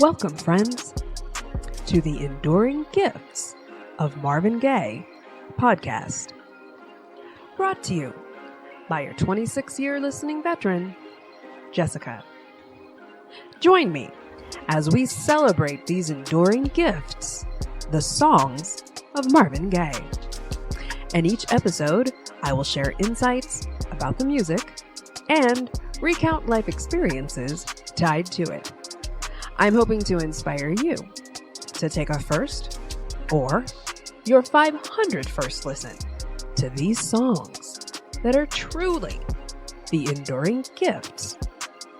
Welcome, friends, to the Enduring Gifts of Marvin Gaye podcast, brought to you by your 26-year listening veteran, Jessica. Join me as we celebrate these enduring gifts, the songs of Marvin Gaye. In each episode, I will share insights about the music and recount life experiences tied to it. I'm hoping to inspire you to take a first or your 500 first listen to these songs that are truly the enduring gifts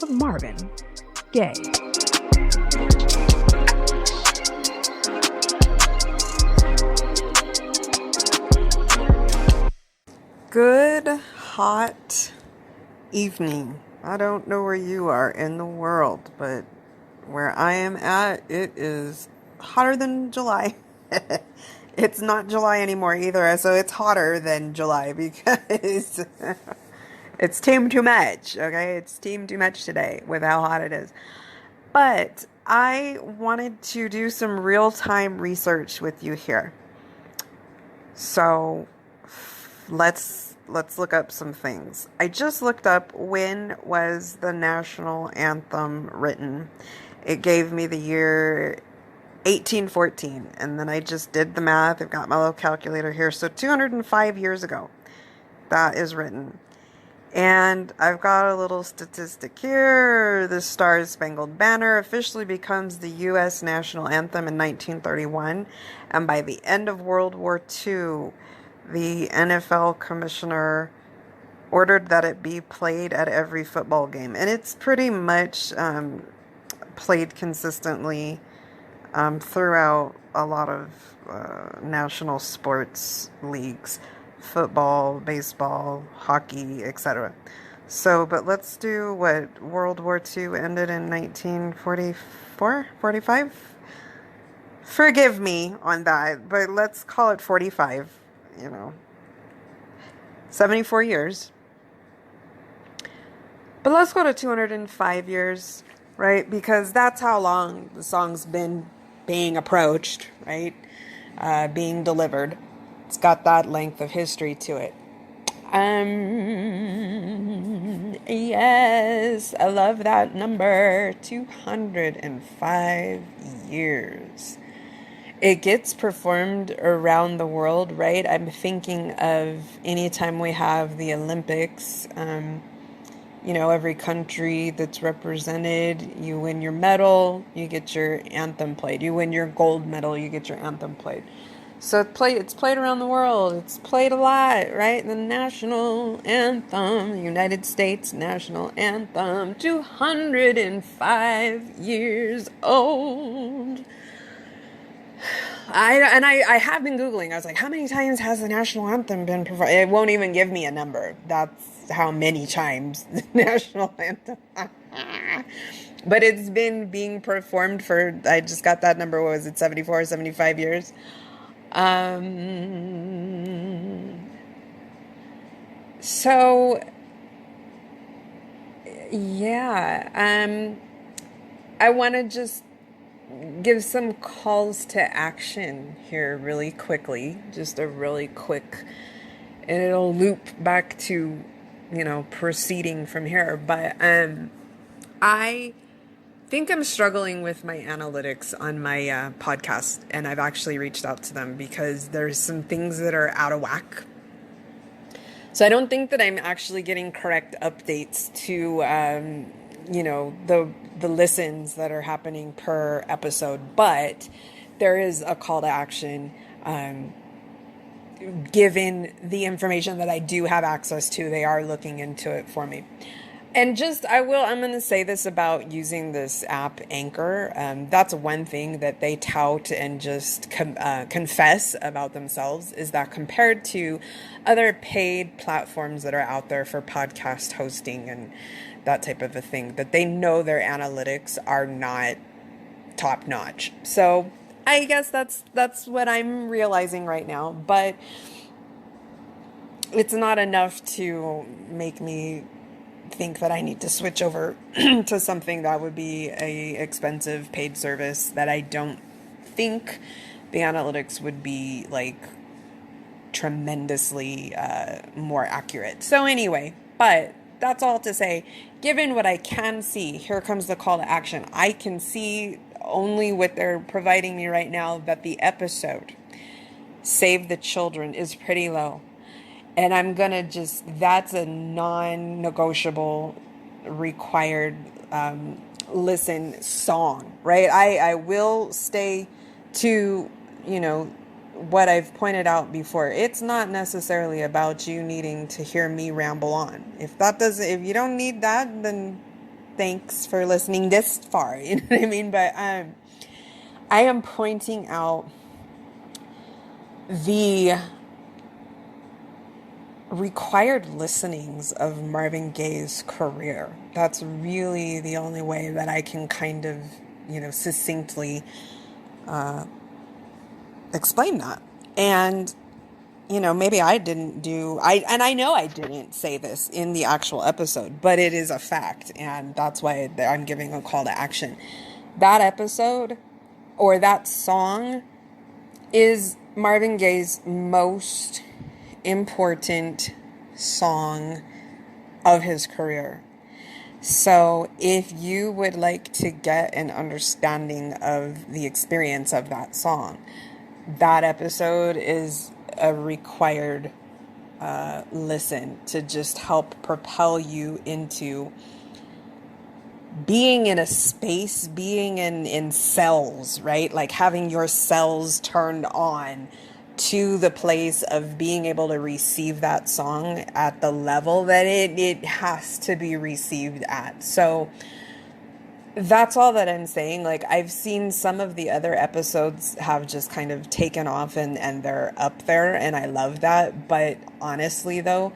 of Marvin Gaye. Good hot evening. I don't know where you are in the world, but where I am at, it is hotter than July. It's not July anymore either, so it's hotter than July because it's teamed too much, okay? It's teamed too much today with how hot it is. But I wanted to do some real-time research with you here. So let's look up some things. I just looked up when was the national anthem written. It gave me the year 1814, and then I just did the math. I've got my little calculator here. So 205 years ago, that is written. And I've got a little statistic here. The Star Spangled Banner officially becomes the U.S. national anthem in 1931, and by the end of World War II, the NFL commissioner ordered that it be played at every football game. And it's pretty much played consistently throughout a lot of national sports leagues. Football, baseball, hockey, etc. So, but let's do what World War II ended in 1944, 45? Forgive me on that, but let's call it 45. 74 years. But let's go to 205 years, right? Because that's how long the song's been being approached, right? Being delivered. It's got that length of history to it. Yes, I love that number. 205 years. It gets performed around the world, right? I'm thinking of anytime we have the Olympics, every country that's represented, you win your medal, you get your anthem played. You win your gold medal, you get your anthem played. So it's played around the world. It's played a lot, right? The national anthem, the United States national anthem, 205 years old. I have been Googling. I was like, how many times has the national anthem been performed? It won't even give me a number. That's how many times the national anthem. But it's been being performed for, I just got that number, what was it, 74, 75 years? So, yeah, I want to just give some calls to action here really quickly, just a really quick, and it'll loop back to, proceeding from here. But I think I'm struggling with my analytics on my podcast, and I've actually reached out to them because there's some things that are out of whack. So I don't think that I'm actually getting correct updates to the listens that are happening per episode, but there is a call to action given the information that I do have access to. They are looking into it for me. And I'm going to say this about using this app Anchor. That's one thing that they tout and just confess about themselves, is that compared to other paid platforms that are out there for podcast hosting and that type of a thing, that they know their analytics are not top notch. So I guess that's what I'm realizing right now, but it's not enough to make me think that I need to switch over to something that would be a expensive paid service that I don't think the analytics would be like tremendously more accurate. So anyway, but that's all to say, given what I can see, here comes the call to action. I can see only what they're providing me right now that the episode Save the Children is pretty low. And I'm going to that's a non-negotiable required listen song, right? I will stay to, what I've pointed out before. It's not necessarily about you needing to hear me ramble on. If you don't need that, then thanks for listening this far. You know what I mean? But I am pointing out the required listenings of Marvin Gaye's career. That's really the only way that I can kind of, succinctly explain that. And, maybe I know I didn't say this in the actual episode, but it is a fact. And that's why I'm giving a call to action. That episode or that song is Marvin Gaye's most important song of his career. So if you would like to get an understanding of the experience of that song, that episode is a required listen to just help propel you into being in a space, being in cells, right? Like having your cells turned on to the place of being able to receive that song at the level that it has to be received at. So that's all that I'm saying. Like, I've seen some of the other episodes have just kind of taken off and they're up there, and I love that. But honestly, though,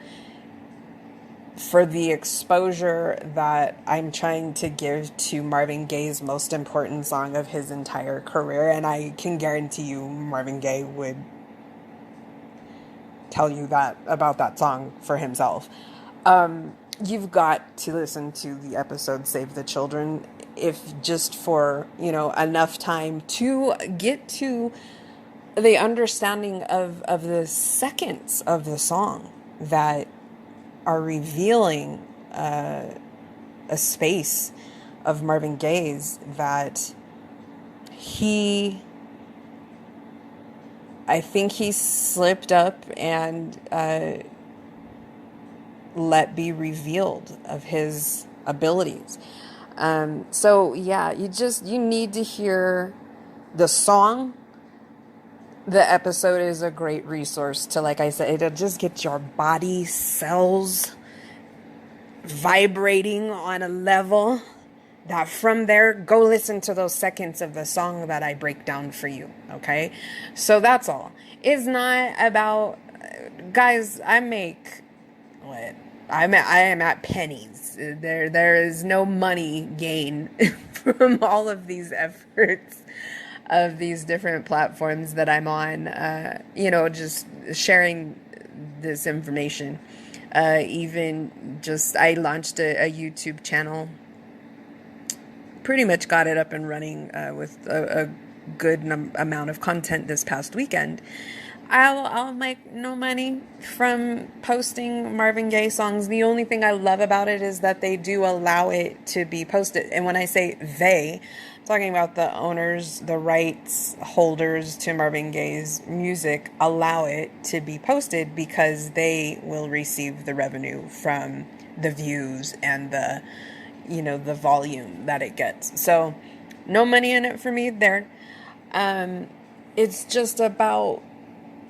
for the exposure that I'm trying to give to Marvin Gaye's most important song of his entire career, and I can guarantee you Marvin Gaye would tell you that about that song for himself. You've got to listen to the episode Save the Children, if just for, enough time to get to the understanding of the seconds of the song that are revealing a space of Marvin Gaye's that I think he slipped up and let be revealed of his abilities. So yeah, you need to hear the song. The episode is a great resource to, like I said, it'll just get your body cells vibrating on a level that from there, go listen to those seconds of the song that I break down for you. Okay. So that's all. It's not about, guys, I am at pennies. There is no money gain from all of these efforts of these different platforms that I'm on, just sharing this information. I launched a YouTube channel, pretty much got it up and running with a good amount of content this past weekend. I'll make no money from posting Marvin Gaye songs. The only thing I love about it is that they do allow it to be posted. And when I say they, I'm talking about the owners, the rights holders to Marvin Gaye's music allow it to be posted because they will receive the revenue from the views and the volume that it gets. So no money in it for me there. It's just about,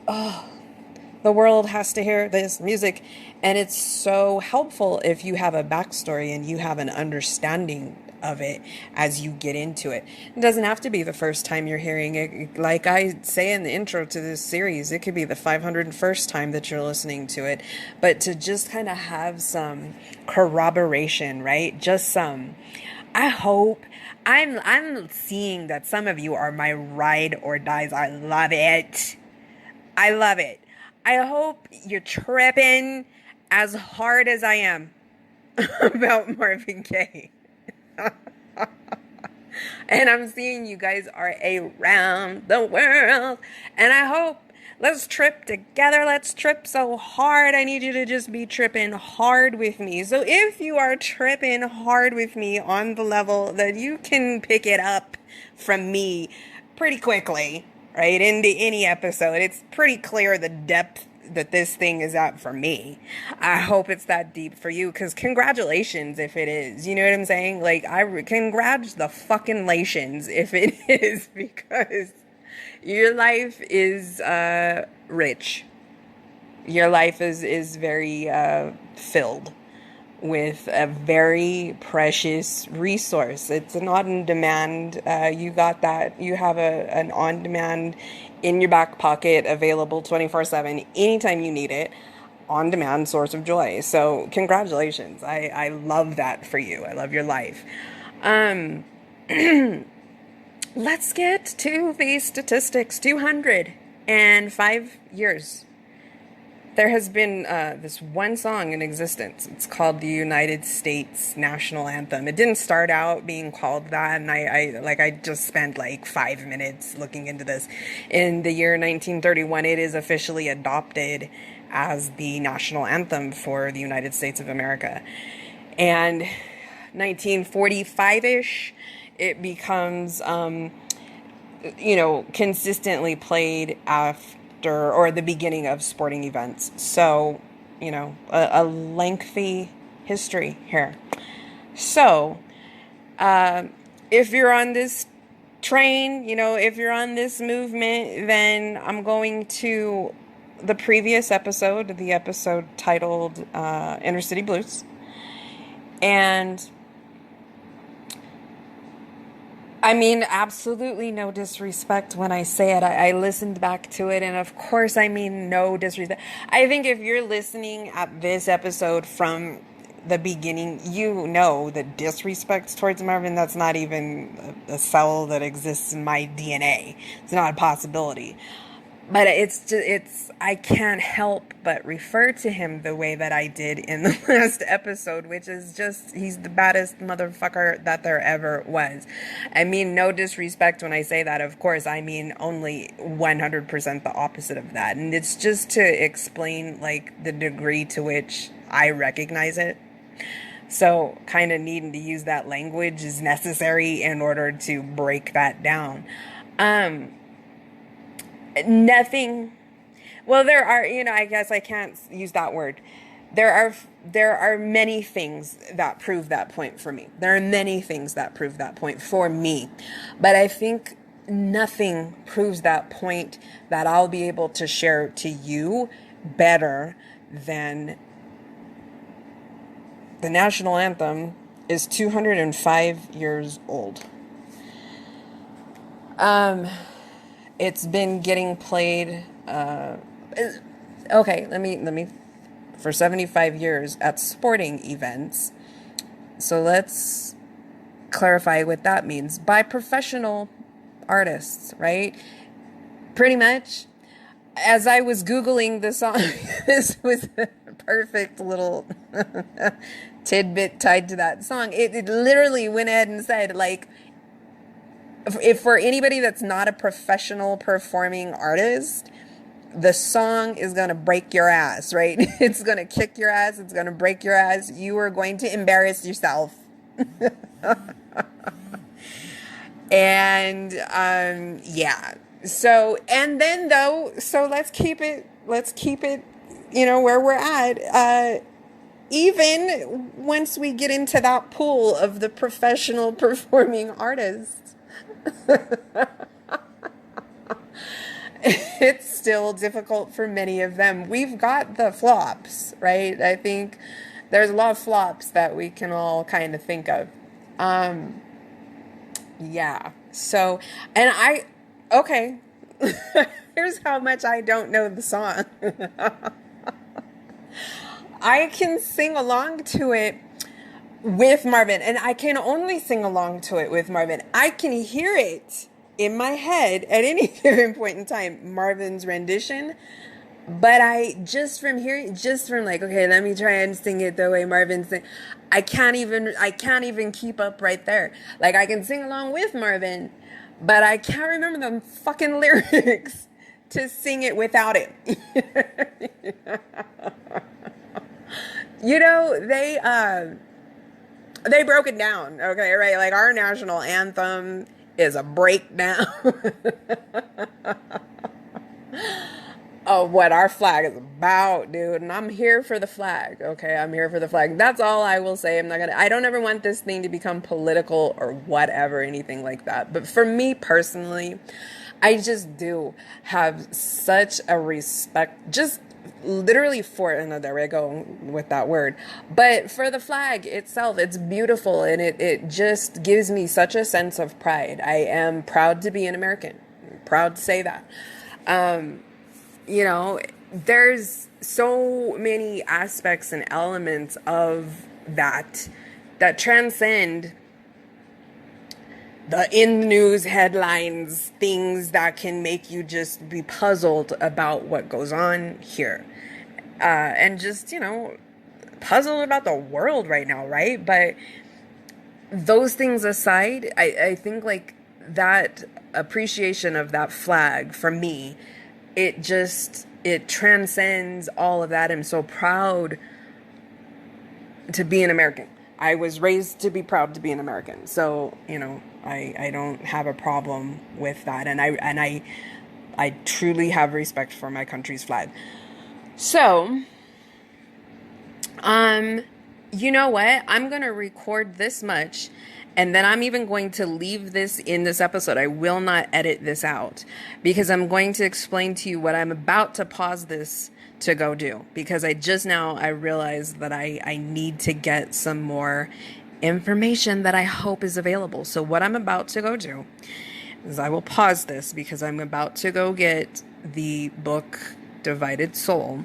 the world has to hear this music. And it's so helpful if you have a backstory and you have an understanding of it as you get into it. It doesn't have to be the first time you're hearing it. Like I say in the intro to this series, it could be the 501st time that you're listening to it. But to just kind of have some corroboration, right? Just some. I hope I'm seeing that some of you are my ride or dies. I love it. I love it. I hope you're tripping as hard as I am. about Marvin Gaye. And I'm seeing you guys are around the world. And I hope, let's trip together. Let's trip so hard. I need you to just be tripping hard with me. So if you are tripping hard with me on the level that you can pick it up from me pretty quickly, right, into any episode, it's pretty clear the depth that this thing is at for me. I hope it's that deep for you, because congratulations if it is. You know what I'm saying? Like, congrats the fucking lations if it is, because your life is rich. Your life is very filled with a very precious resource. It's an on-demand, you got that, you have an on-demand in your back pocket, available 24/7, anytime you need it, on-demand source of joy. So congratulations. I love that for you. I love your life. Let's get to the statistics. 205 years. There has been this one song in existence. It's called the United States National Anthem. It didn't start out being called that, and I just spent like 5 minutes looking into this. In the year 1931, it is officially adopted as the national anthem for the United States of America. And 1945-ish, it becomes, consistently played after, or the beginning of sporting events. So, a lengthy history here. So, if you're on this train, if you're on this movement, then I'm going to the previous episode, the episode titled Inner City Blues. And I mean, absolutely no disrespect when I say it. I listened back to it, and of course, I mean no disrespect. I think if you're listening at this episode from the beginning, you know that disrespect towards Marvin, that's not even a cell that exists in my DNA. It's not a possibility. But I can't help but refer to him the way that I did in the last episode, which is just, he's the baddest motherfucker that there ever was. I mean, no disrespect when I say that, of course. I mean only 100% the opposite of that. And it's just to explain, like, the degree to which I recognize it. So kind of needing to use that language is necessary in order to break that down. Nothing. Well, there are, I guess I can't use that word. There are many things that prove that point for me. There are many things that prove that point for me. But I think nothing proves that point that I'll be able to share to you better than the national anthem is 205 years old. It's been getting played, okay, let me, for 75 years at sporting events. So let's clarify what that means. By professional artists, right? Pretty much. As I was Googling the song, this was a perfect little tidbit tied to that song. It literally went ahead and said, like, if for anybody that's not a professional performing artist, the song is going to break your ass, right? It's going to kick your ass. It's going to break your ass. You are going to embarrass yourself. And, yeah. So, and then though, so let's keep it, where we're at. Even once we get into that pool of the professional performing artists, it's still difficult for many of them. We've got the flops, right? I think there's a lot of flops that we can all kind of think of. Yeah. So, and okay. Here's how much I don't know the song. I can sing along to it with Marvin, and I can only sing along to it with Marvin. I can hear it in my head at any given point in time, Marvin's rendition, but just from like, okay, let me try and sing it the way Marvin sings. I can't even keep up right there. Like, I can sing along with Marvin, but I can't remember the fucking lyrics to sing it without it. You know, they broke it down, okay, right? Like, our national anthem is a breakdown of what our flag is about, dude. And I'm here for the flag, okay? I'm here for the flag. That's all I will say. I don't ever want this thing to become political or whatever, anything like that. But for me personally, I just do have such a respect, just literally for, and there we go with that word, but for the flag itself. It's beautiful, and it just gives me such a sense of pride. I am proud to be an American. I'm proud to say that. You know, there's so many aspects and elements of that transcend the in the news headlines, things that can make you just be puzzled about what goes on here. And just, you know, puzzled about the world right now, right? But those things aside, I think, like, that appreciation of that flag, for me, it transcends all of that. I'm so proud to be an American. I was raised to be proud to be an American. So, you know, I don't have a problem with that. And I truly have respect for my country's flag. So, you know what? I'm going to record this much, and then I'm even going to leave this in this episode. I will not edit this out, because I'm going to explain to you what I'm about to pause this to go do, because I realized that I need to get some more information that I hope is available. So what I'm about to go do is I will pause this, because I'm about to go get the book Divided Soul,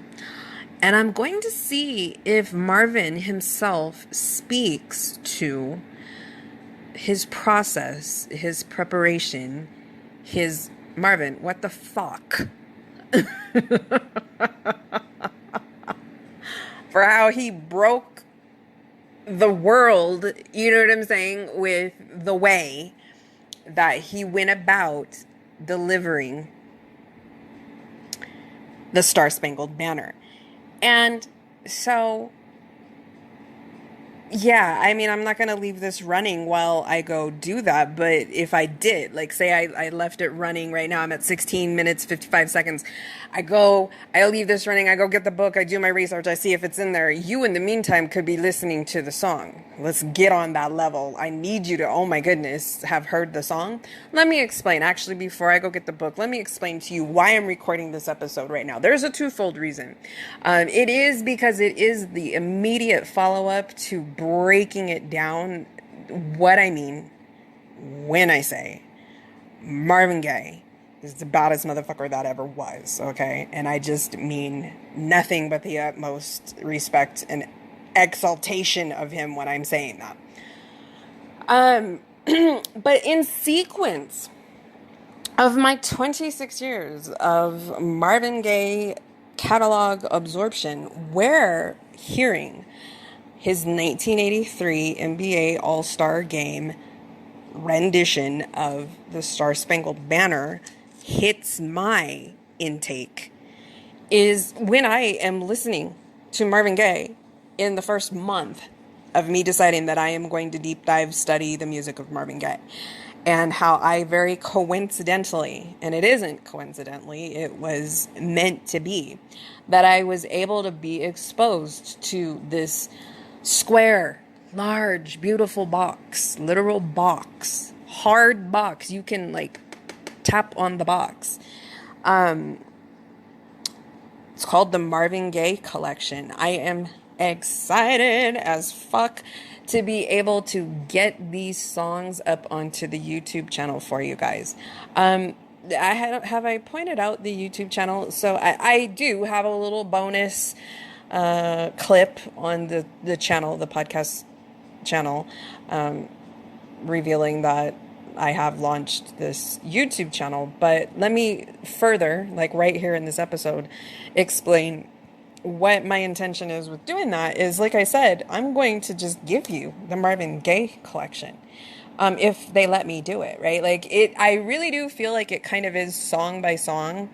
and I'm going to see if Marvin himself speaks to his process, his preparation, his... Marvin, what the fuck? For how he broke the world, you know what I'm saying, with the way that he went about delivering the Star Spangled Banner. And so, yeah, I mean, I'm not going to leave this running while I go do that. But if I did, like, say I left it running right now, I'm at 16 minutes, 55 seconds. I leave this running, I go get the book, I do my research, I see if it's in there. You, in the meantime, could be listening to the song. Let's get on that level. I need you to, oh my goodness, have heard the song. Let me explain. Actually, before I go get the book, let me explain to you why I'm recording this episode right now. There's a twofold reason. It is because it is the immediate follow-up to breaking it down, what I mean when I say Marvin Gaye is the baddest motherfucker that ever was, okay? And I just mean nothing but the utmost respect and exaltation of him when I'm saying that. But in sequence of my 26 years of Marvin Gaye catalog absorption, we're hearing his 1983 NBA All-Star Game rendition of the Star Spangled Banner hits my intake, is when I am listening to Marvin Gaye in the first month of me deciding that I am going to deep dive study the music of Marvin Gaye, and how I very coincidentally, and it isn't coincidentally, it was meant to be, that I was able to be exposed to this square, large, beautiful box, literal box, hard box. You can, like, tap on the box. It's called the Marvin Gaye collection. I am excited as fuck to be able to get these songs up onto the YouTube channel for you guys. Have I pointed out the YouTube channel? So I do have a little bonus clip on the channel, the podcast channel, revealing that I have launched this YouTube channel. But let me further, like right here in this episode, explain what my intention is with doing that is, like I said, I'm going to just give you the Marvin Gaye collection. If they let me do it, right? Like I really do feel like it kind of is song by song,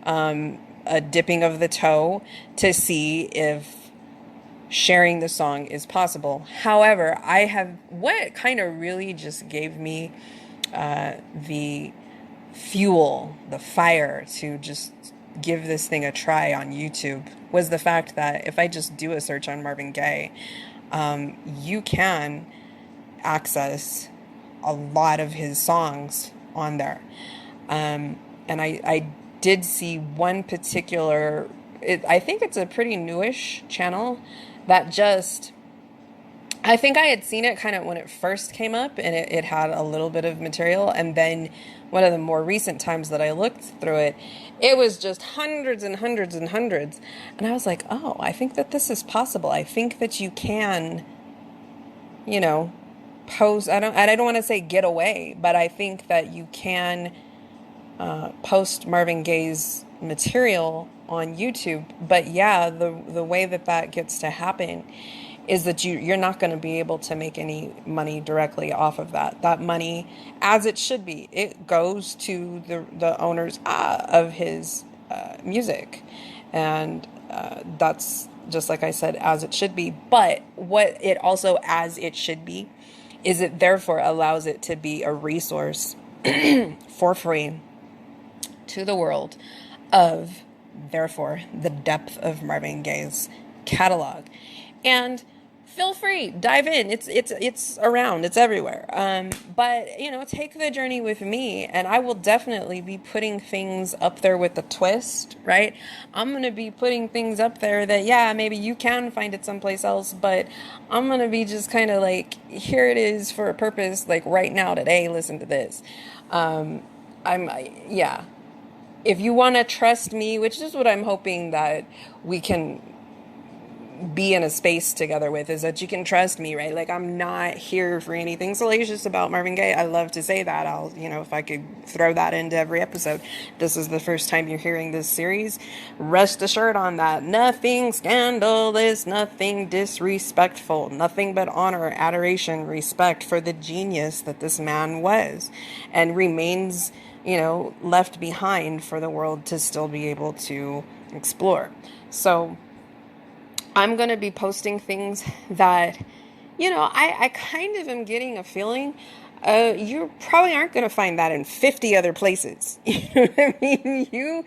a dipping of the toe to see if sharing the song is possible. However, what kind of really just gave me the fuel, the fire to just give this thing a try on YouTube was the fact that if I just do a search on Marvin Gaye, you can access a lot of his songs on there. And I did see one particular, I think it's a pretty newish channel that just, I think I had seen it kind of when it first came up, and it had a little bit of material. And then one of the more recent times that I looked through it, it was just hundreds and hundreds and hundreds. And I was like, oh, I think that this is possible. I think that you can, you know, post, I don't want to say get away, but I think that you can post Marvin Gaye's material on YouTube. But yeah, the way that gets to happen is that you're not going to be able to make any money directly off of that. That money, as it should be, it goes to the owners of his music. And that's just like I said, as it should be. But what it also, as it should be, is it therefore allows it to be a resource for free to the world of, therefore, the depth of Marvin Gaye's catalog. And feel free, dive in. It's around, it's everywhere. But take the journey with me, and I will definitely be putting things up there with a twist, right? I'm going to be putting things up there that, yeah, maybe you can find it someplace else, but I'm going to be just kind of like, here it is for a purpose, like right now, today, listen to this. If you want to trust me, which is what I'm hoping that we can be in a space together with, is that you can trust me, right? Like, I'm not here for anything salacious about Marvin Gaye. I love to say that. I'll, if I could throw that into every episode. This is the first time you're hearing this series. Rest assured on that. Nothing scandalous, nothing disrespectful, nothing but honor, adoration, respect for the genius that this man was and remains, left behind for the world to still be able to explore. So I'm going to be posting things that, I kind of am getting a feeling you probably aren't going to find that in 50 other places. You know what I mean?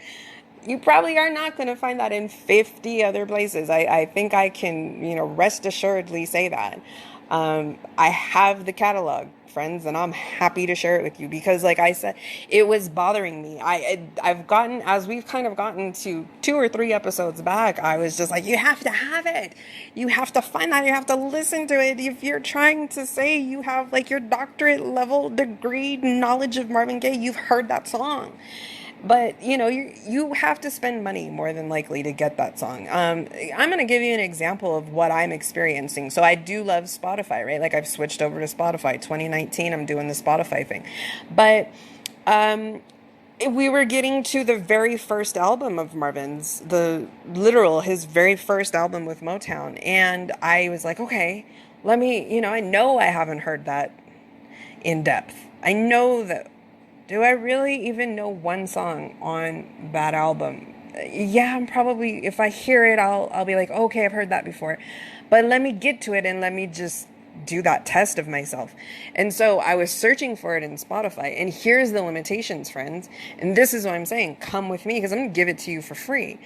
You probably are not going to find that in 50 other places. I think I can, rest assuredly say that. I have the catalog, friends, and I'm happy to share it with you because, like I said, it was bothering me. I've gotten, as we've kind of gotten to 2 or 3 episodes back, I was just like, you have to have it. You have to find that. You have to listen to it. If you're trying to say you have like your doctorate level degree knowledge of Marvin Gaye, you've heard that song. But, you have to spend money more than likely to get that song. I'm going to give you an example of what I'm experiencing. So I do love Spotify, right? Like, I've switched over to Spotify. 2019, I'm doing the Spotify thing. But we were getting to the very first album of Marvin's, his very first album with Motown. And I was like, okay, let me, I know I haven't heard that in depth. I know that. Do I really even know one song on that album? Yeah, I'm probably, if I hear it, I'll be like, okay, I've heard that before. But let me get to it and let me just do that test of myself. And so I was searching for it in Spotify. And here's the limitations, friends. And this is what I'm saying. Come with me because I'm going to give it to you for free.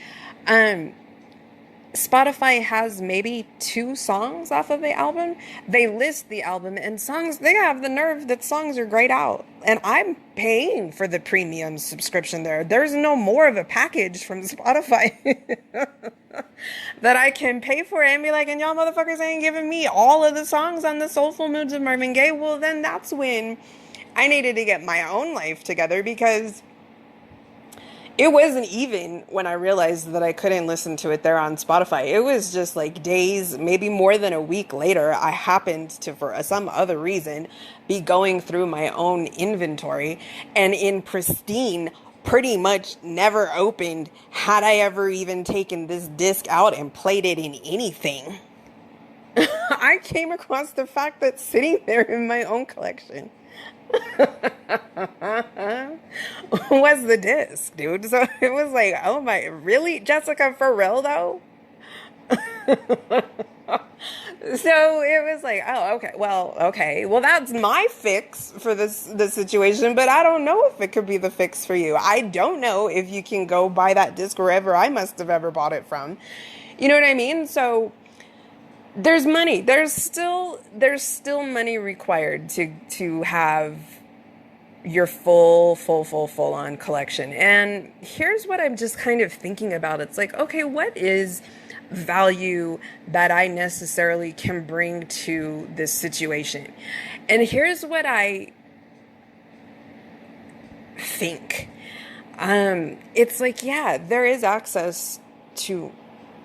Spotify has maybe 2 songs off of the album. They list the album and songs. They have the nerve that songs are grayed out. And I'm paying for the premium subscription there. There's no more of a package from Spotify that I can pay for and be like, and y'all motherfuckers ain't giving me all of the songs on the Soulful Moods of Marvin Gaye. Well, then that's when I needed to get my own life together because it wasn't even when I realized that I couldn't listen to it there on Spotify. It was just like days, maybe more than a week later, I happened to, for some other reason, be going through my own inventory and in pristine, pretty much never opened had I ever even taken this disc out and played it in anything. I came across the fact that sitting there in my own collection was the disc, dude. So it was like, oh my, really? Jessica, for real though? So it was like, oh, okay. Well, that's my fix for this situation, but I don't know if it could be the fix for you. I don't know if you can go buy that disc wherever I must have ever bought it from. You know what I mean? So there's money. There's still money required to have your full on collection. And here's what I'm just kind of thinking about. It's like, okay, what is value that I necessarily can bring to this situation? And here's what I think. It's like, yeah, there is access to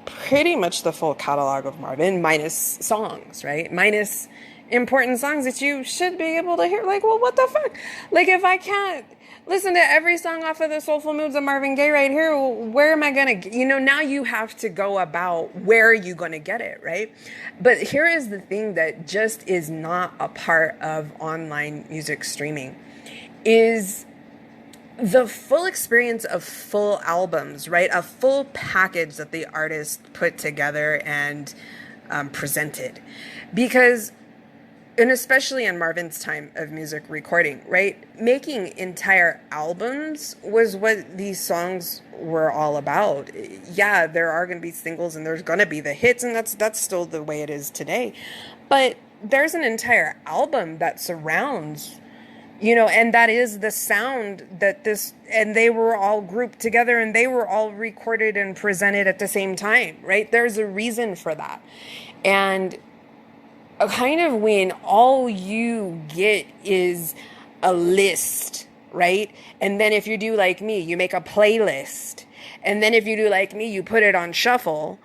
pretty much the full catalog of Marvin, minus songs, right? Minus important songs that you should be able to hear. Like, well, what the fuck? Like, if I can't listen to every song off of the Soulful Moods of Marvin Gaye right here, where am I going to, now you have to go about where are you going to get it, right? But here is the thing that just is not a part of online music streaming is the full experience of full albums, right? A full package that the artist put together and presented. Because, and especially in Marvin's time of music recording, right? Making entire albums was what these songs were all about. Yeah, there are going to be singles and there's going to be the hits, and that's still the way it is today. But there's an entire album that surrounds, and that is the sound that and they were all grouped together and they were all recorded and presented at the same time, right? There's a reason for that. And kind of when all you get is a list, right? And then if you do like me, you make a playlist. And then if you do like me, you put it on shuffle.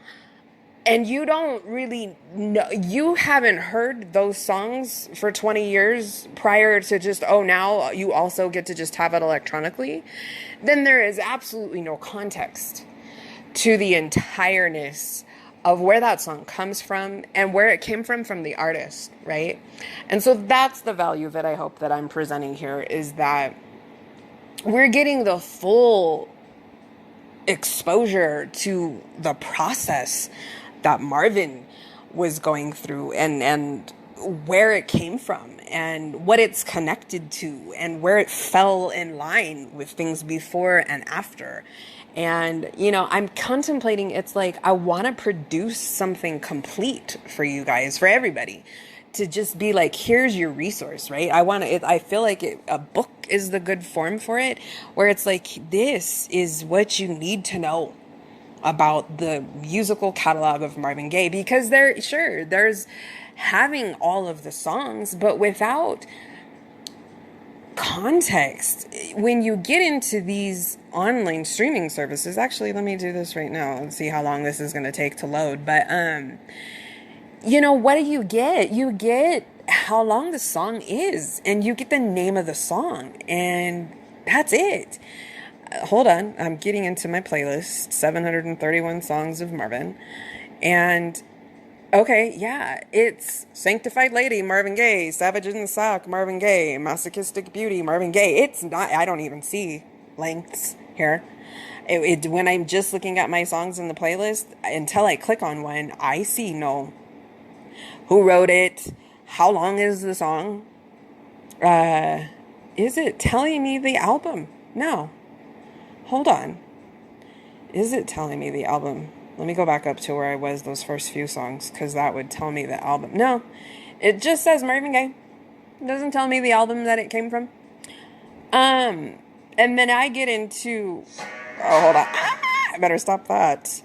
And you don't really know, you haven't heard those songs for 20 years prior to just, now you also get to just have it electronically. Then there is absolutely no context to the entireness of where that song comes from and where it came from the artist, right? And so that's the value that I hope that I'm presenting here, is that we're getting the full exposure to the process that Marvin was going through and where it came from and what it's connected to and where it fell in line with things before and after. And, I'm contemplating, it's like, I want to produce something complete for you guys, for everybody, to just be like, here's your resource, right? I feel like a book is the good form for it, where it's like, this is what you need to know about the musical catalog of Marvin Gaye, because there's having all of the songs, but without context, when you get into these online streaming services, actually, let me do this right now and see how long this is going to take to load. But, what do you get? You get how long the song is, and you get the name of the song, and that's it. Hold on, I'm getting into my playlist, 731 songs of Marvin, and okay, yeah, it's Sanctified Lady, Marvin Gaye, Savage in the Sock, Marvin Gaye, Masochistic Beauty, Marvin Gaye. It's not, I don't even see lengths here. When I'm just looking at my songs in the playlist, until I click on one, I see no who wrote it, how long is the song, is it telling me the album? No. Hold on. Is it telling me the album? Let me go back up to where I was those first few songs, because that would tell me the album. No, it just says Marvin Gaye. It doesn't tell me the album that it came from. And then I get into... Oh, hold on. I better stop that.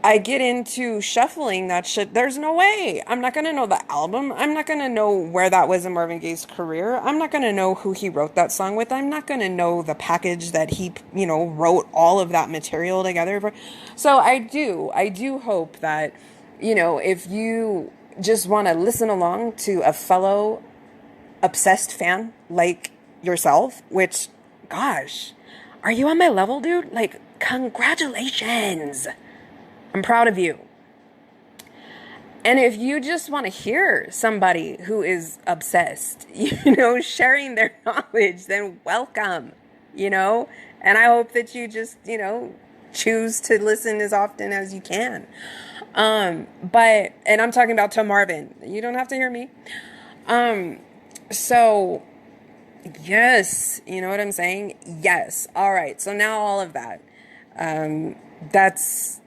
I get into shuffling that shit. There's no way. I'm not going to know the album. I'm not going to know where that was in Marvin Gaye's career. I'm not going to know who he wrote that song with. I'm not going to know the package that he, wrote all of that material together for. So I do hope that, if you just want to listen along to a fellow obsessed fan like yourself, which gosh, are you on my level, dude? Like, congratulations. I'm proud of you. And if you just want to hear somebody who is obsessed, sharing their knowledge, then welcome, and I hope that you just, choose to listen as often as you can. And I'm talking about to Marvin. You don't have to hear me. So yes, you know what I'm saying? Yes. All right. So now all of that, that's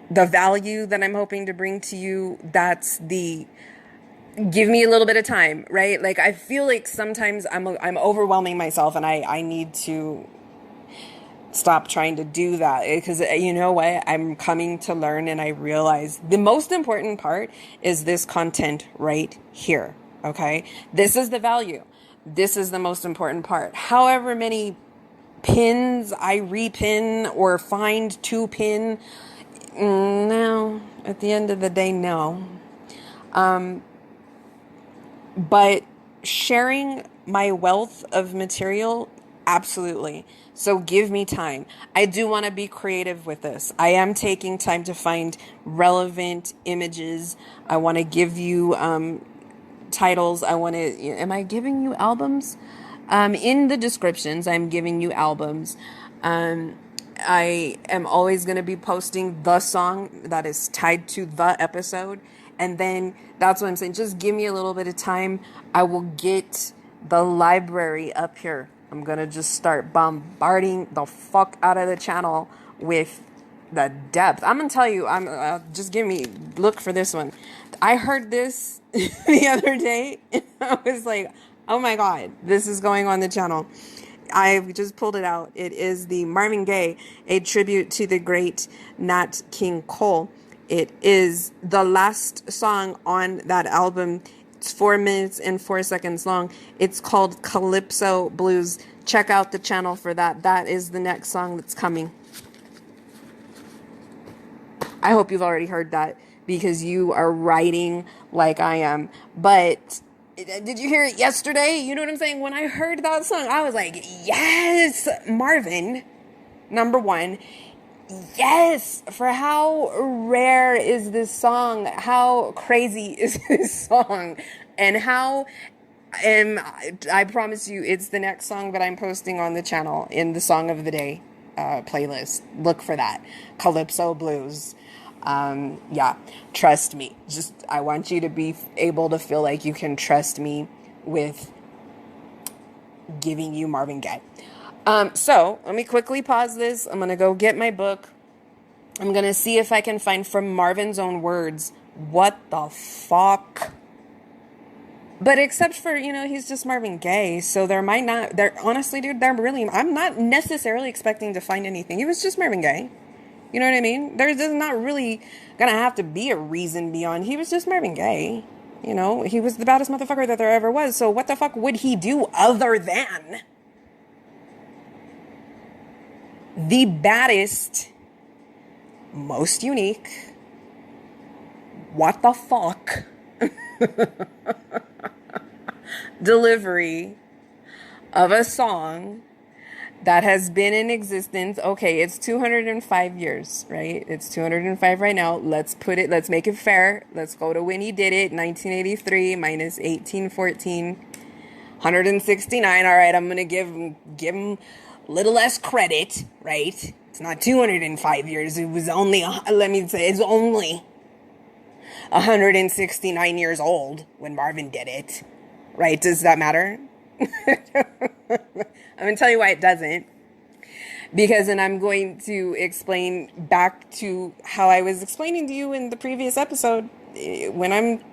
the value that I'm hoping to bring to you. That's give me a little bit of time, right? Like, I feel like sometimes I'm overwhelming myself, and I need to stop trying to do that, because you know what? I'm coming to learn, and I realize the most important part is this content right here. Okay. This is the value. This is the most important part. However many pins I repin or find to pin, no, at the end of the day, no. But sharing my wealth of material, absolutely. So give me time. I do want to be creative with this. I am taking time to find relevant images. I want to give you titles. Am I giving you albums? In the descriptions, I'm giving you albums. I am always going to be posting the song that is tied to the episode. And then that's what I'm saying. Just give me a little bit of time. I will get the library up here. I'm going to just start bombarding the fuck out of the channel with the depth. I'm going to tell you, just look for this one. I heard this the other day, and I was like, oh my God, this is going on the channel. I just pulled it out. It is the Marvin Gaye, a tribute to the great Nat King Cole. It is the last song on that album. It's 4 minutes and 4 seconds long. It's called Calypso Blues. Check out the channel for that. That is the next song that's coming. I hope you've already heard that, because you are writing like I am. But did you hear it yesterday? You know what I'm saying? When I heard that song, I was like, yes, Marvin, number one. Yes, for how rare is this song? How crazy is this song? And I promise you, it's the next song that I'm posting on the channel in the Song of the Day playlist. Look for that. Calypso Blues. Yeah, trust me. I want you to be able to feel like you can trust me with giving you Marvin Gaye. So let me quickly pause this. I'm going to go get my book. I'm going to see if I can find, from Marvin's own words, what the fuck. But except for, he's just Marvin Gaye. So honestly, dude, I'm not necessarily expecting to find anything. He was just Marvin Gaye. You know what I mean? There's not really going to have to be a reason beyond. He was just Marvin Gaye. He was the baddest motherfucker that there ever was. So what the fuck would he do other than the baddest, most unique, what the fuck delivery of a song that has been in existence? Okay, it's 205 years, right? It's 205 right now. Let's make it fair. Let's go to when he did it, 1983 minus 1814, 169. All right, I'm going to give him a little less credit, right? It's not 205 years. It was only, it's only 169 years old when Marvin did it, right? Does that matter? I'm going to tell you why it doesn't. Because then I'm going to explain back to how I was explaining to you in the previous episode, when I'm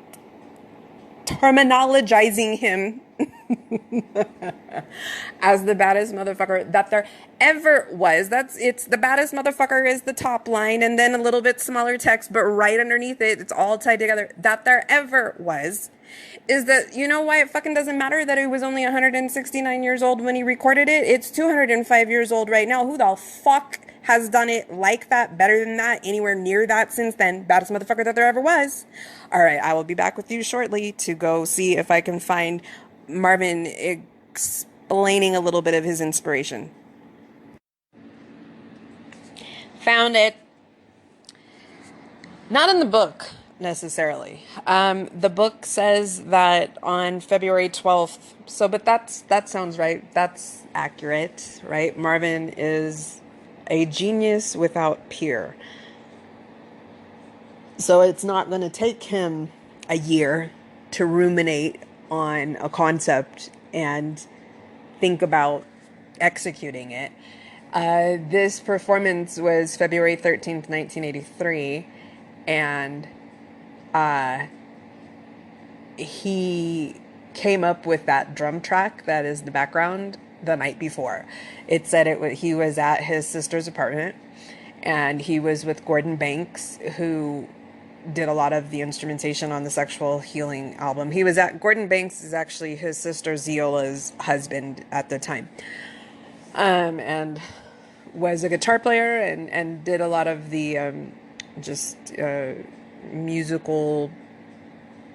terminologizing him as the baddest motherfucker that there ever was. It's the baddest motherfucker is the top line, and then a little bit smaller text, but right underneath it, it's all tied together, that there ever was. Is that, you know why it fucking doesn't matter that he was only 169 years old when he recorded it? It's 205 years old right now. Who the fuck has done it like that, better than that, anywhere near that since then? Baddest motherfucker that there ever was. All right, I will be back with you shortly to go see if I can find Marvin explaining a little bit of his inspiration. Found it. Not in the book, necessarily. The book says that on February 12th, but that sounds right. That's accurate, right? Marvin is a genius without peer. So it's not going to take him a year to ruminate on a concept and think about executing it. This performance was February 13th, 1983, and he came up with that drum track that is the background the night before. It said he was at his sister's apartment, and he was with Gordon Banks, who did a lot of the instrumentation on the Sexual Healing album. Gordon Banks is actually his sister Zeola's husband at the time. And was a guitar player and did a lot of the musical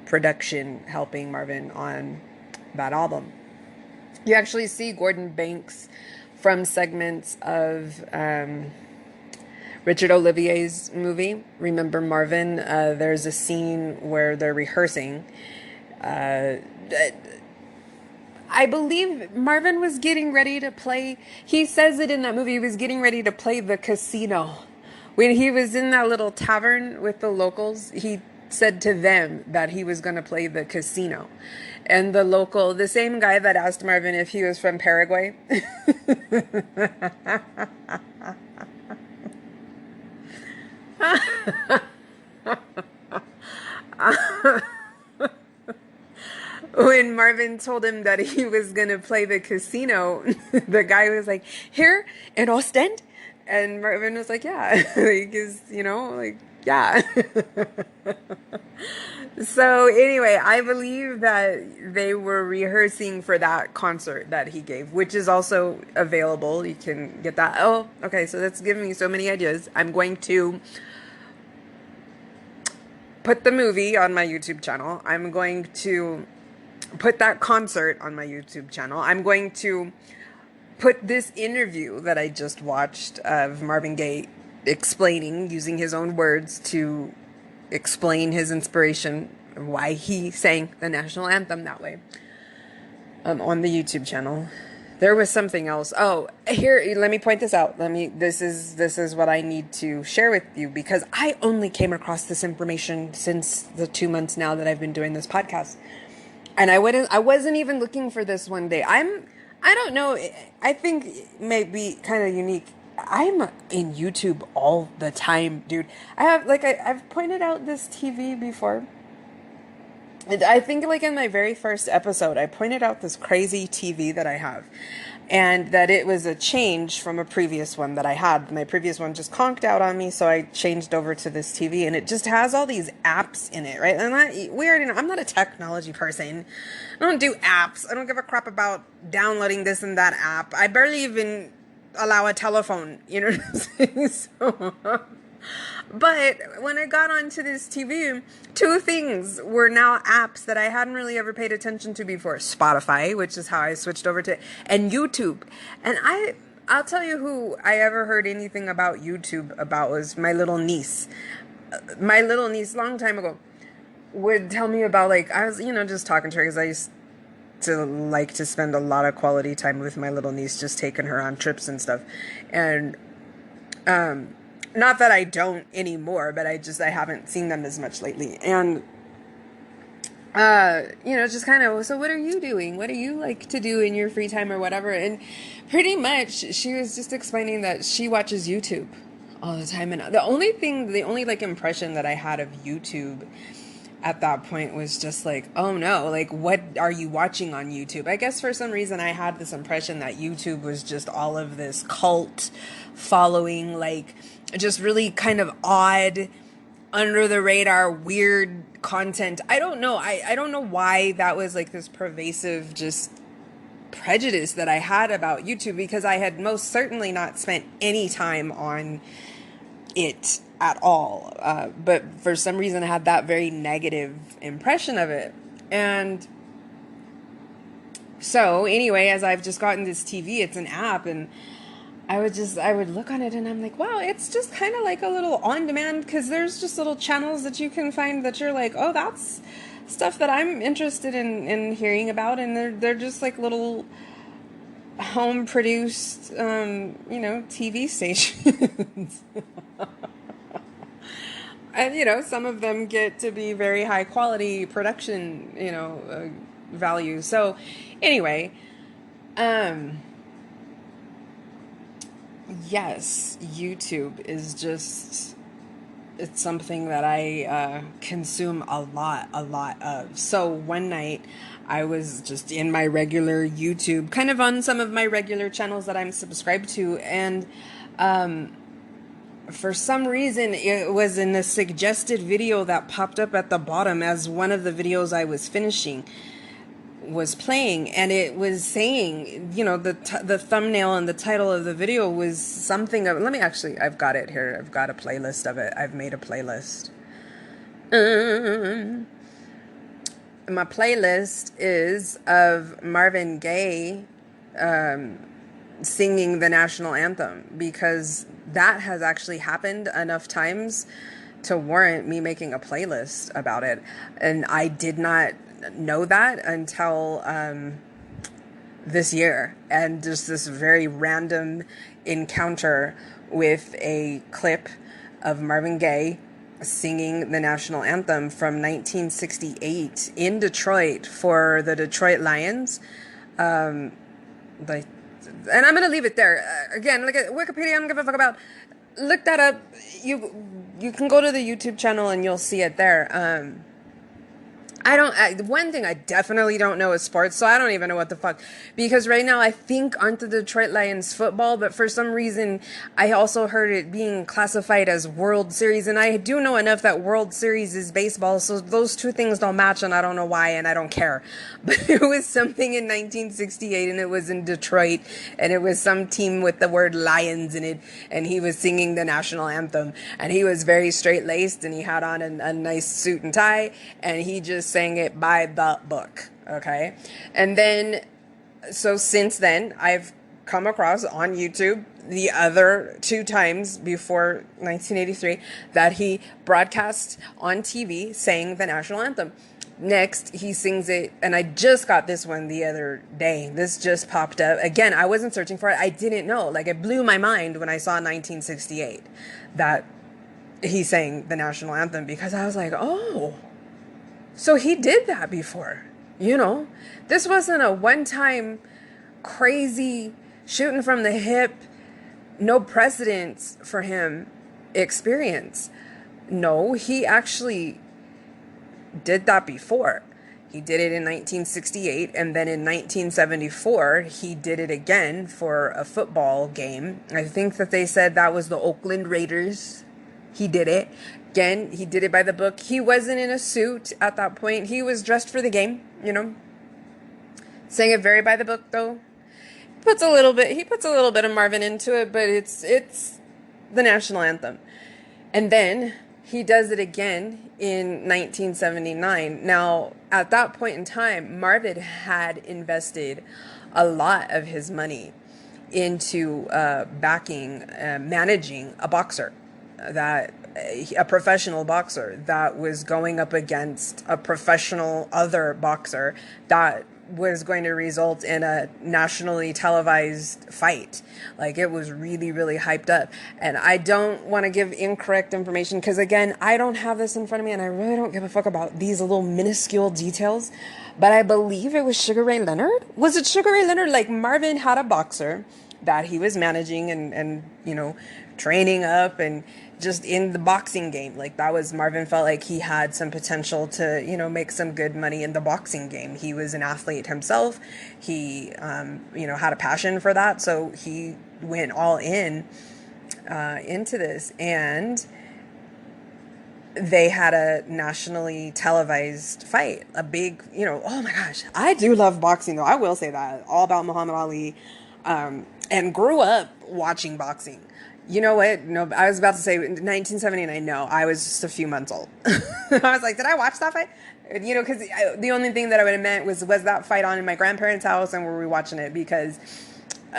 production, helping Marvin on that album. You actually see Gordon Banks from segments of Richard Olivier's movie, Remember Marvin. There's a scene where they're rehearsing. I believe Marvin was getting ready to play. He says it in that movie. He was getting ready to play the casino. When he was in that little tavern with the locals, he said to them that he was going to play the casino. And the same guy that asked Marvin if he was from Paraguay. When Marvin told him that he was going to play the casino, the guy was like, here in Ostend? And Marvin was like, yeah. Yeah. So anyway, I believe that they were rehearsing for that concert that he gave, which is also available. You can get that. Oh, okay. So that's giving me so many ideas. I'm going to put the movie on my YouTube channel. I'm going to put that concert on my YouTube channel. I'm going to put this interview that I just watched of Marvin Gaye using his own words to explain his inspiration, why he sang the national anthem that way, on the YouTube channel. There was something else. Oh, here, let me point this out. This is what I need to share with you, because I only came across this information since the 2 months now that I've been doing this podcast. And I wasn't even looking for this one day. I don't know. I think it may be kind of unique. I'm in YouTube all the time, dude. I've pointed out this TV before. I think in my very first episode, I pointed out this crazy TV that I have, and that it was a change from a previous one that I had. My previous one just conked out on me, so I changed over to this TV, and it just has all these apps in it, right? And we already know, I'm not a technology person. I don't do apps. I don't give a crap about downloading this and that app. I barely even allow a telephone, you know what I'm saying? So, but when I got onto this TV, two things were now apps that I hadn't really ever paid attention to before. Spotify, which is how I switched over to, and YouTube. And I'll tell you who I ever heard anything about YouTube about was my little niece. My little niece, long time ago, would tell me about, I was, just talking to her because I used to like to spend a lot of quality time with my little niece, just taking her on trips and stuff. And, not that I don't anymore, but I haven't seen them as much lately. And, just kind of, so what are you doing? What do you like to do in your free time or whatever? And pretty much she was just explaining that she watches YouTube all the time. And the only impression that I had of YouTube at that point was just oh no, what are you watching on YouTube? I guess for some reason I had this impression that YouTube was just all of this cult following, just really kind of odd, under the radar, weird content. I don't know. I don't know why that was this pervasive just prejudice that I had about YouTube, because I had most certainly not spent any time on it at all. But for some reason I had that very negative impression of it. And So anyway, as I've just gotten this TV, it's an app, and I would look on it and I'm like, wow, it's just kind of like a little on demand, because there's just little channels that you can find that you're like, oh, that's stuff that I'm interested in hearing about. And they're just like little home produced, TV stations. And, some of them get to be very high quality production, value. So anyway, yes, YouTube is just, it's something that I consume a lot of. So one night I was just in my regular YouTube, kind of on some of my regular channels that I'm subscribed to, and for some reason it was in the suggested video that popped up at the bottom as one of the videos I was finishing was playing, and it was saying, the thumbnail and the title of the video was something of, I've got it here, I've got a playlist of it, I've made a playlist. My playlist is of Marvin Gaye singing the national anthem, because that has actually happened enough times to warrant me making a playlist about it. And I did not know that until this year, and just this very random encounter with a clip of Marvin Gaye singing the national anthem from 1968 in Detroit for the Detroit Lions. And I'm going to leave it there. Again, look at Wikipedia, I don't give a fuck about. Look that up. You can go to the YouTube channel and you'll see it there. One thing I definitely don't know is sports, so I don't even know what the fuck. Because right now I think aren't the Detroit Lions football, but for some reason I also heard it being classified as World Series, and I do know enough that World Series is baseball, so those two things don't match, and I don't know why, and I don't care. But it was something in 1968, and it was in Detroit, and it was some team with the word Lions in it, and he was singing the national anthem, and he was very straight-laced, and he had on a nice suit and tie, and he just sang it by the book, okay? And then, so since then, I've come across on YouTube the other two times before 1983 that he broadcast on TV saying the national anthem. Next, he sings it, and I just got this one the other day. This just popped up. Again, I wasn't searching for it. I didn't know. Like, it blew my mind when I saw 1968 that he sang the national anthem, because I was like, oh, so he did that before, This wasn't a one-time crazy shooting from the hip, no precedence for him experience. No, he actually did that before. He did it in 1968, and then in 1974, he did it again for a football game. I think that they said that was the Oakland Raiders. He did it. Again, he did it by the book. He wasn't in a suit at that point. He was dressed for the game, Sang it very by the book, though. He puts a little bit of Marvin into it, but it's the national anthem. And then he does it again in 1979. Now, at that point in time, Marvin had invested a lot of his money into managing a boxer, a professional boxer that was going up against a professional other boxer that was going to result in a nationally televised fight. Like, it was really, really hyped up. And I don't want to give incorrect information, because again, I don't have this in front of me, and I really don't give a fuck about these little minuscule details. But I believe it was Sugar Ray Leonard. Was it Sugar Ray Leonard? Like, Marvin had a boxer that he was managing and training up, and just in the boxing game. Like, that was, Marvin felt like he had some potential to, make some good money in the boxing game. He was an athlete himself. He, had a passion for that. So he went all in, into this, and they had a nationally televised fight, a big, oh my gosh, I do love boxing though. I will say that, all about Muhammad Ali, and grew up watching boxing. You know what? No, I was about to say 1979. No, I was just a few months old. I was like, did I watch that fight? You know, because the only thing that I would have meant was that fight on in my grandparents' house, and were we watching it? Because,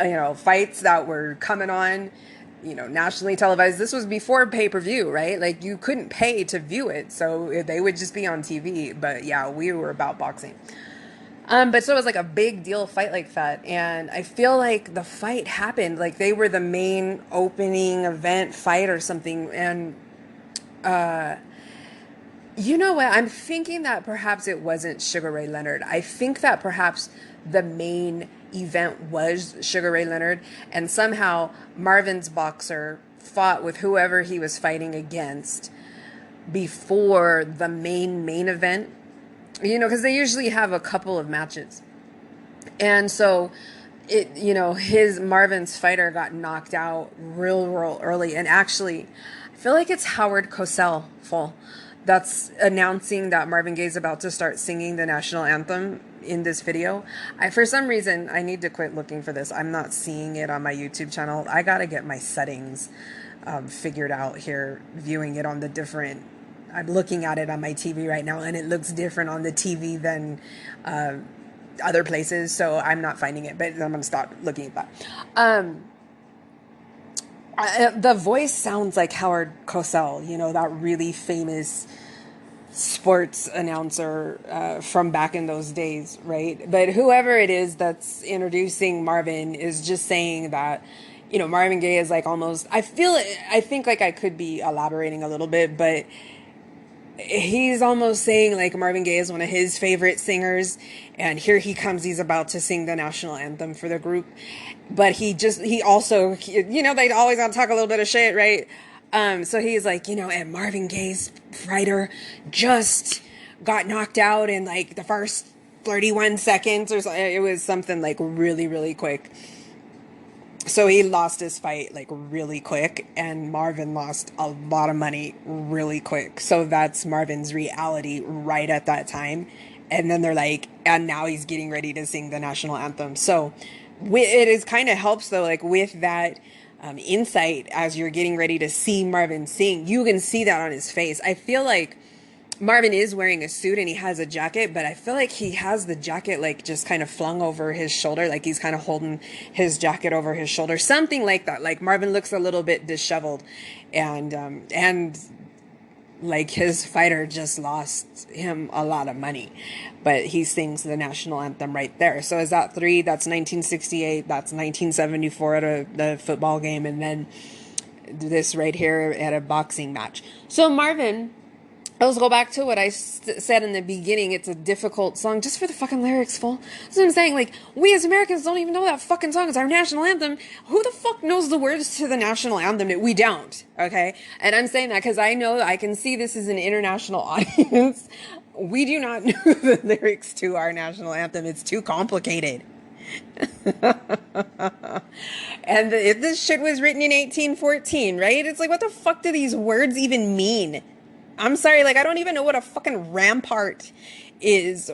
you know, fights that were coming on, you know, nationally televised. This was before pay-per-view, right? Like, you couldn't pay to view it, so they would just be on TV. But yeah, we were about boxing. But so it was like a big deal fight like that. And I feel like the fight happened, like they were the main opening event fight or something. And you know what? I'm thinking that perhaps it wasn't Sugar Ray Leonard. I think that perhaps the main event was Sugar Ray Leonard. And somehow Marvin's boxer fought with whoever he was fighting against before the main event. You know, because they usually have a couple of matches. And so, you know, Marvin's fighter got knocked out real early. And actually, I feel like it's Howard Cosell that's announcing that Marvin Gaye's about to start singing the national anthem in this video. For some reason, I need to quit looking for this. I'm not seeing it on my YouTube channel. I got to get my settings figured out here, viewing it on the different... I'm looking at it on my TV right now, and it looks different on the TV than other places, so I'm not finding it, but I'm going to stop looking at that. The voice sounds like Howard Cosell, you know, that really famous sports announcer from back in those days, right? But whoever it is that's introducing Marvin is just saying that, you know, Marvin Gaye is like almost... I think like I could be elaborating a little bit, but... he's almost saying like Marvin Gaye is one of his favorite singers, and here he comes, he's about to sing the national anthem for the group. But he also, you know, they always want to talk a little bit of shit, right? So he's like, you know, and Marvin Gaye's fighter just got knocked out in like the first 31 seconds or something. It was something like really quick. So he lost his fight like really quick, and Marvin lost a lot of money really quick. So that's Marvin's reality right at that time. And then they're like, and now he's getting ready to sing the national anthem. So it is kind of helps though, like with that insight as you're getting ready to see Marvin sing, you can see that on his face. I feel like Marvin is wearing a suit and he has a jacket, but I feel like he has the jacket like just kind of flung over his shoulder, like he's kind of holding his jacket over his shoulder, something like that. Like Marvin looks a little bit disheveled, and like his fighter just lost him a lot of money, but he sings the national anthem right there. So is that 3? That's 1968. That's 1974 at the football game, and then this right here at a boxing match. So Marvin... let's go back to what I said in the beginning. It's a difficult song just for the fucking lyrics, fool. That's what I'm saying. Like, we as Americans don't even know that fucking song. It's our national anthem. Who the fuck knows the words to the national anthem? We don't, okay? And I'm saying that because I know, I can see this is an international audience. We do not know the lyrics to our national anthem. It's too complicated. And this shit was written in 1814, right? It's like, what the fuck do these words even mean? I'm sorry, like, I don't even know what a fucking rampart is.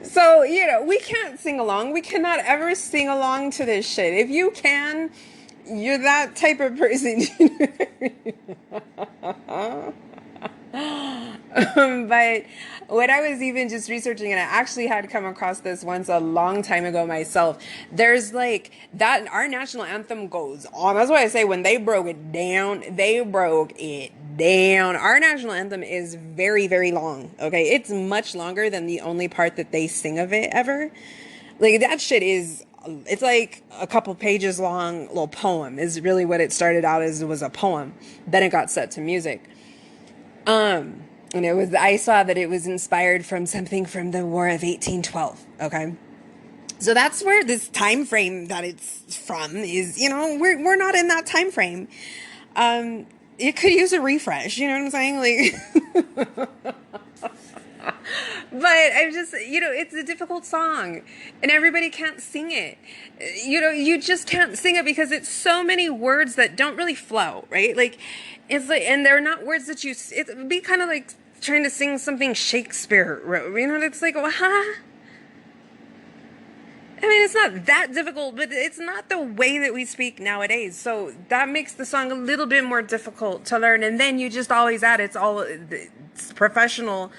So, you know, we can't sing along. We cannot ever sing along to this shit. If you can, you're that type of person. But when I was even just researching, and I actually had come across this once a long time ago myself, there's like that our national anthem goes on. That's why I say when they broke it down, Our national anthem is very long. Okay, it's much longer than the only part that they sing of it ever. Like that shit is, it's like a couple pages long little poem is really what it started out as. It was a poem. Then it got set to music. And I saw that it was inspired from something from the War of 1812. Okay. So that's where this time frame that it's from is, you know, we're not in that time frame. It could use a refresh, you know what I'm saying? Like, but I'm just, you know, it's a difficult song and everybody can't sing it. You know, you just can't sing it because it's so many words that don't really flow, right? Like, it's like, and they're not words that it would be kind of like trying to sing something Shakespeare wrote, you know, it's like, well, huh? I mean, it's not that difficult, but it's not the way that we speak nowadays. So that makes the song a little bit more difficult to learn. And then you just always add it's professional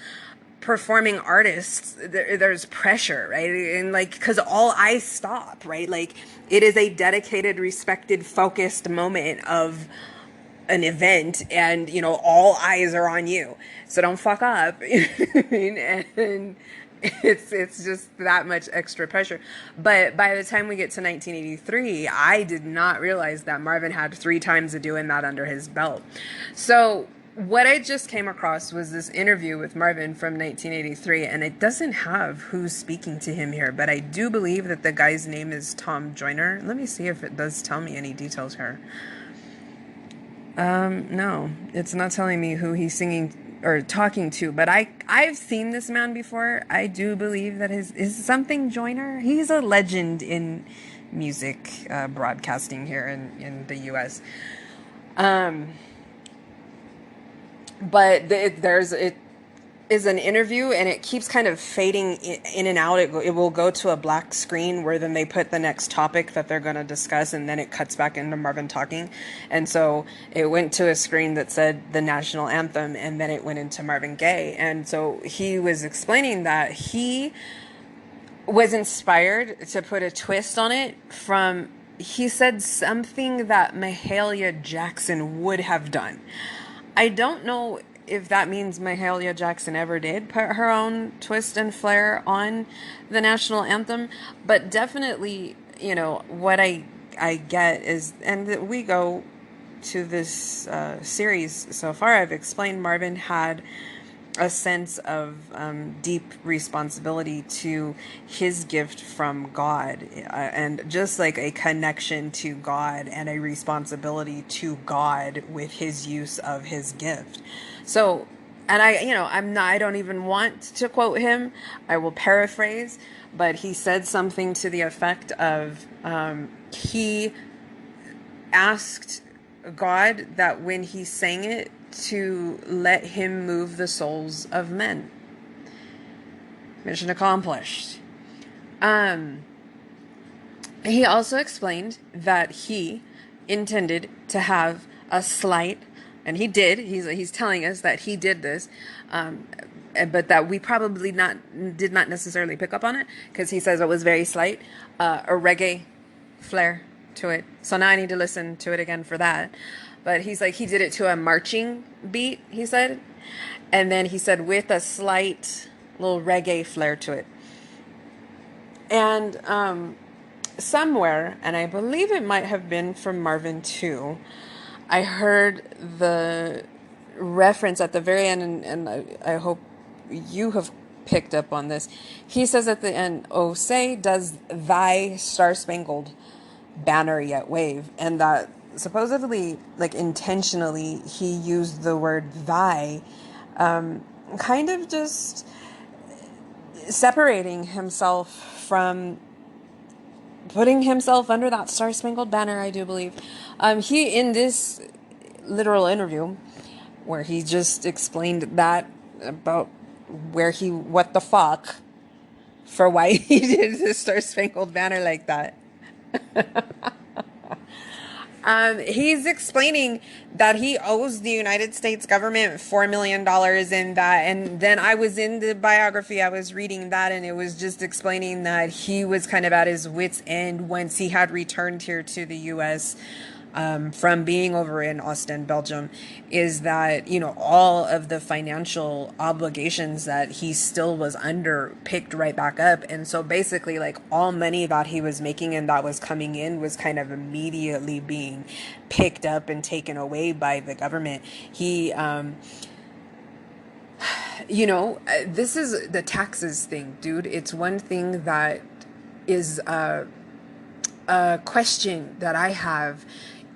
performing artists. There's pressure, right? And like, because all eyes stop, right? Like, it is a dedicated, respected, focused moment of an event, and all eyes are on you, so don't fuck up. You know what I mean? And it's just that much extra pressure. But by the time we get to 1983, I did not realize that Marvin had 3 times of doing that under his belt. So what I just came across was this interview with Marvin from 1983, and it doesn't have who's speaking to him here, but I do believe that the guy's name is Tom Joyner. Let me see if it does tell me any details here. No, it's not telling me who he's singing or talking to, but I've seen this man before. I do believe that is something Joyner. He's a legend in music broadcasting here in the U.S. But it is an interview, and it keeps kind of fading in and out. It will go to a black screen where then they put the next topic that they're going to discuss, and then it cuts back into Marvin talking. And so it went to a screen that said the national anthem, and then it went into Marvin Gaye. And so he was explaining that he was inspired to put a twist on it from, he said something that Mahalia Jackson would have done. I don't know if that means Mahalia Jackson ever did put her own twist and flair on the national anthem, but definitely, what I get is, and we go to this series so far, I've explained Marvin had a sense of deep responsibility to his gift from God, and just like a connection to God and a responsibility to God with his use of his gift. So, and I don't even want to quote him. I will paraphrase, but he said something to the effect of, he asked God that when he sang it, to let him move the souls of men. Mission accomplished. He also explained that he intended to have a slight, and he did. He's telling us that he did this, but that we probably did not necessarily pick up on it, because he says it was very slight, a reggae flair to it. So now I need to listen to it again for that. But he's like, he did it to a marching beat, he said. And then he said with a slight little reggae flair to it. And somewhere, and I believe it might have been from Marvin too, I heard the reference at the very end, and I hope you have picked up on this. He says at the end, "Oh, say, does thy Star Spangled Banner yet wave?" And that supposedly, like intentionally, he used the word thy, kind of just separating himself from putting himself under that Star Spangled Banner, I do believe. He, in this literal interview, where he just explained that about what the fuck, for why he did the Star Spangled Banner like that. He's explaining that he owes the United States government $4 million in that. And then I was in the biography, I was reading that, and it was just explaining that he was kind of at his wit's end once he had returned here to the U.S. From being over in Ostend, Belgium, is that, all of the financial obligations that he still was under picked right back up. And so basically, like, all money that he was making and that was coming in was kind of immediately being picked up and taken away by the government. He, this is the taxes thing, dude. It's one thing that is a question that I have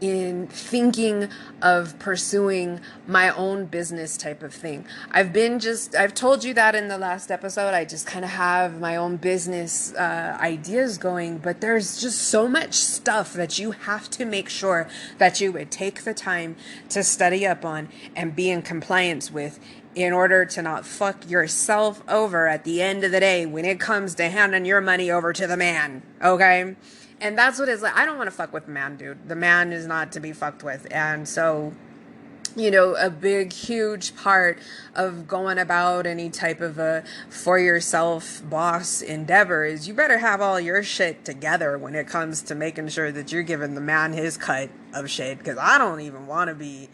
in thinking of pursuing my own business type of thing. I've told you that in the last episode. I just kind of have my own business ideas going, but there's just so much stuff that you have to make sure that you would take the time to study up on and be in compliance with, in order to not fuck yourself over at the end of the day when it comes to handing your money over to the man, okay? And that's what it's like. I don't want to fuck with the man, dude. The man is not to be fucked with. And so, a big, huge part of going about any type of a for yourself boss endeavor is you better have all your shit together when it comes to making sure that you're giving the man his cut of shit. Because I don't even want to be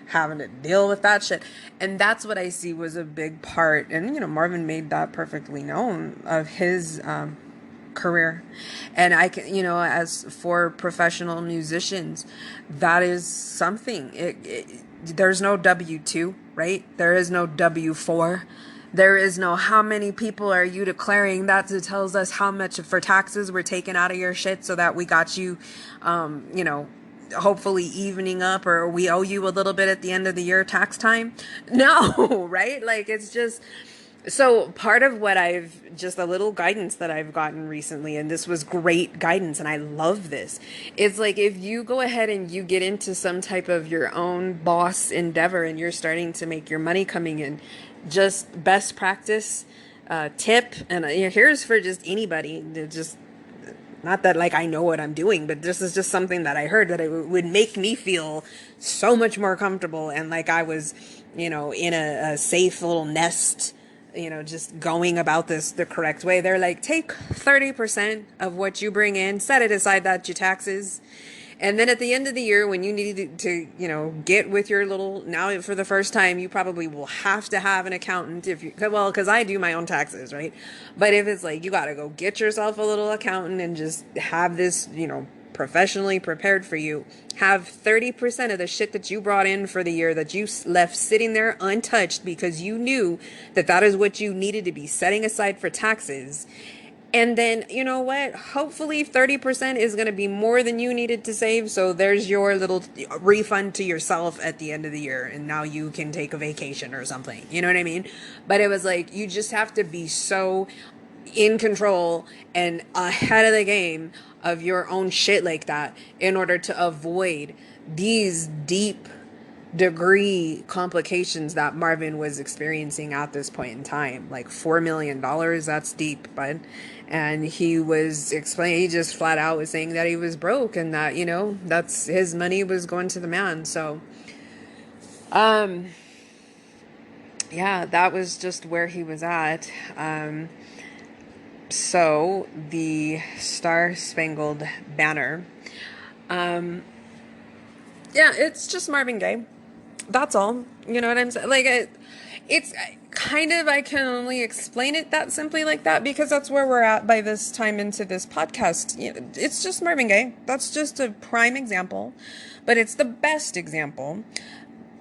having to deal with that shit. And that's what I see was a big part. And, Marvin made that perfectly known of his career. And I can, as for professional musicians, that is something. There's no W-2, right? There is no W-4. There is no how many people are you declaring. That tells us how much for taxes we're taking out of your shit so that we got you, hopefully evening up, or we owe you a little bit at the end of the year tax time. No, right? Like, it's just... So part of what just a little guidance that I've gotten recently, and this was great guidance, and I love this. It's like, if you go ahead and you get into some type of your own boss endeavor and you're starting to make your money coming in, just best practice tip, and here's for just anybody, just not that like I know what I'm doing, but this is just something that I heard that it would make me feel so much more comfortable, and like I was, in a safe little nest, just going about this the correct way. They're like, take 30% of what you bring in, set it aside, that's your taxes. And then at the end of the year, when you need to get with your little, now for the first time, you probably will have to have an accountant because I do my own taxes, right? But if it's like, you got to go get yourself a little accountant and just have this, professionally prepared for you, have 30% of the shit that you brought in for the year that you left sitting there untouched because you knew that is what you needed to be setting aside for taxes. And then, you know what? Hopefully 30% is going to be more than you needed to save. So there's your little refund to yourself at the end of the year. And now you can take a vacation or something. You know what I mean? But it was like, you just have to be so in control and ahead of the game of your own shit like that in order to avoid these deep degree complications that Marvin was experiencing at this point in time. Like $4 million, that's deep, bud. And he was explaining, he just flat out was saying that he was broke and that, that's his money was going to the man. So, yeah, that was just where he was at. So the Star Spangled Banner, yeah, it's just Marvin Gaye. That's all. You know what I'm saying? Like, it's kind of, I can only explain it that simply like that because that's where we're at by this time into this podcast. It's just Marvin Gaye. That's just a prime example, but it's the best example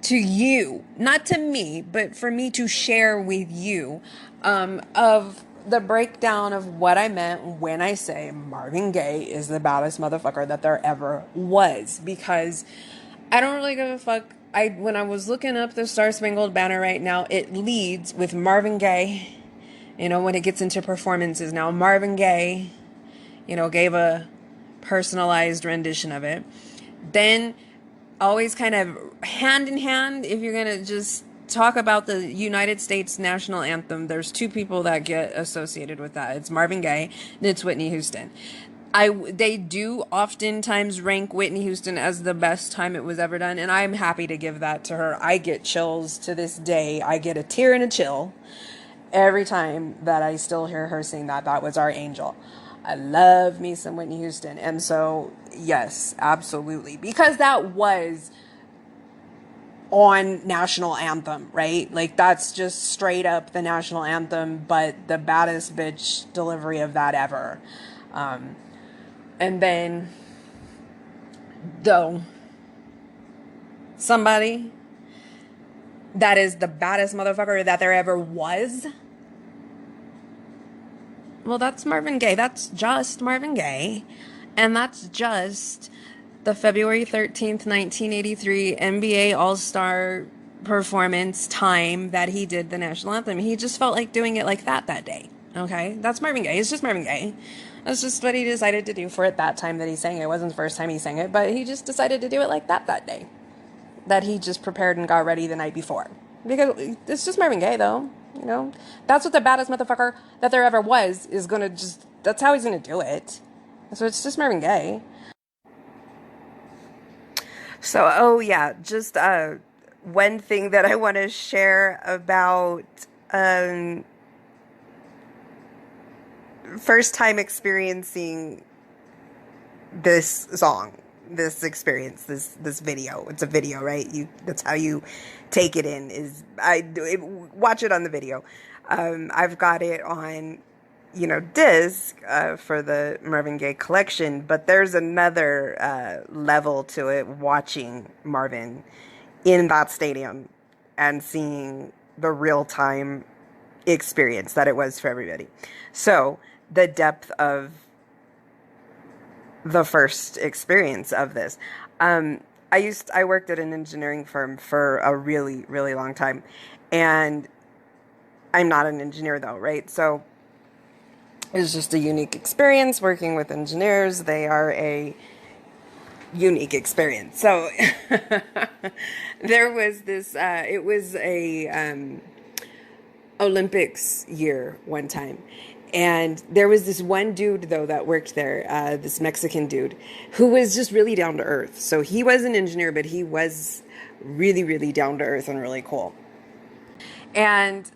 to you, not to me, but for me to share with you, of the breakdown of what I meant when I say Marvin Gaye is the baddest motherfucker that there ever was, because I don't really give a fuck. When I was looking up the Star Spangled Banner right now, it leads with Marvin Gaye, when it gets into performances. Now, Marvin Gaye, gave a personalized rendition of it. Then, always kind of hand in hand, if you're going to just talk about the United States national anthem, there's two people that get associated with that. It's Marvin Gaye and it's Whitney Houston. They do oftentimes rank Whitney Houston as the best time it was ever done, and I'm happy to give that to her. I get chills to this day. I get a tear and a chill every time that I still hear her sing that. That was our angel. I love me some Whitney Houston. And so, yes, absolutely. Because that was on national anthem, right? Like, that's just straight up the national anthem, but the baddest bitch delivery of that ever. And then, though, somebody that is the baddest motherfucker that there ever was, well, that's Marvin Gaye. That's just Marvin Gaye. And that's just the February 13th, 1983 NBA All-Star performance time that he did the national anthem. He just felt like doing it like that day. Okay? That's Marvin Gaye. It's just Marvin Gaye. That's just what he decided to do for it that time that he sang it. It wasn't the first time he sang it, but he just decided to do it like that day. That he just prepared and got ready the night before. Because it's just Marvin Gaye, though. You know? That's what the baddest motherfucker that there ever was is gonna just... That's how he's gonna do it. So it's just Marvin Gaye. So, oh yeah, just one thing that I want to share about first time experiencing this song, this experience, this video. It's a video, right? That's how you take it in. Watch it on the video. I've got it on, disc for the Marvin Gaye collection, but there's another level to it, watching Marvin in that stadium and seeing the real-time experience that it was for everybody. So the depth of the first experience of this. I worked at an engineering firm for a really, really long time, and I'm not an engineer though, right? So it's just a unique experience working with engineers. They are a unique experience. So there was this, it was a Olympics year one time. And there was this one dude, though, that worked there, this Mexican dude, who was just really down to earth. So he was an engineer, but he was really, really down to earth and really cool. And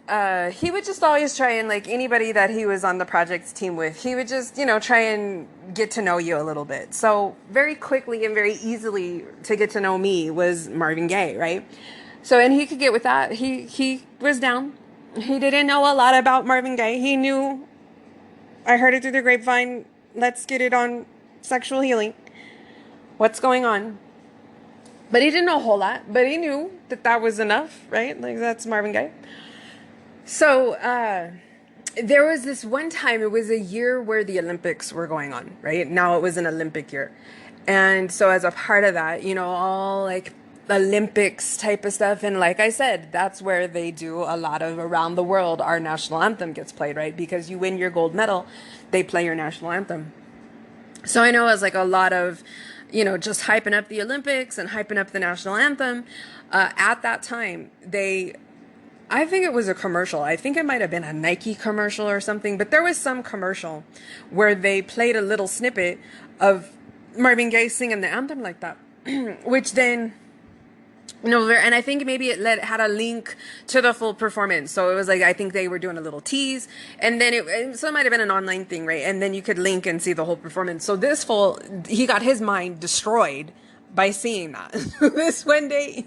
he would just always try and, like, anybody that he was on the project's team with, he would just, try and get to know you a little bit. So very quickly and very easily to get to know me was Marvin Gaye, right? So, and he could get with that. He was down. He didn't know a lot about Marvin Gaye. He knew, I heard it through the grapevine, let's get it on sexual healing. What's going on? But he didn't know a whole lot, but he knew that was enough, right? Like, that's Marvin Gaye. So, there was this one time, it was a year where the Olympics were going on, right? Now it was an Olympic year. And so as a part of that, all like Olympics type of stuff. And like I said, that's where they do a lot of around the world, our national anthem gets played, right? Because you win your gold medal, they play your national anthem. So I know it was like a lot of, just hyping up the Olympics and hyping up the national anthem. At that time, I think it was a commercial. I think it might have been a Nike commercial or something, but there was some commercial where they played a little snippet of Marvin Gaye singing the anthem like that, which then, and I think maybe it had a link to the full performance. So it was like, I think they were doing a little tease, and then so it might have been an online thing, right? And then you could link and see the whole performance. So he got his mind destroyed by seeing that. This one day,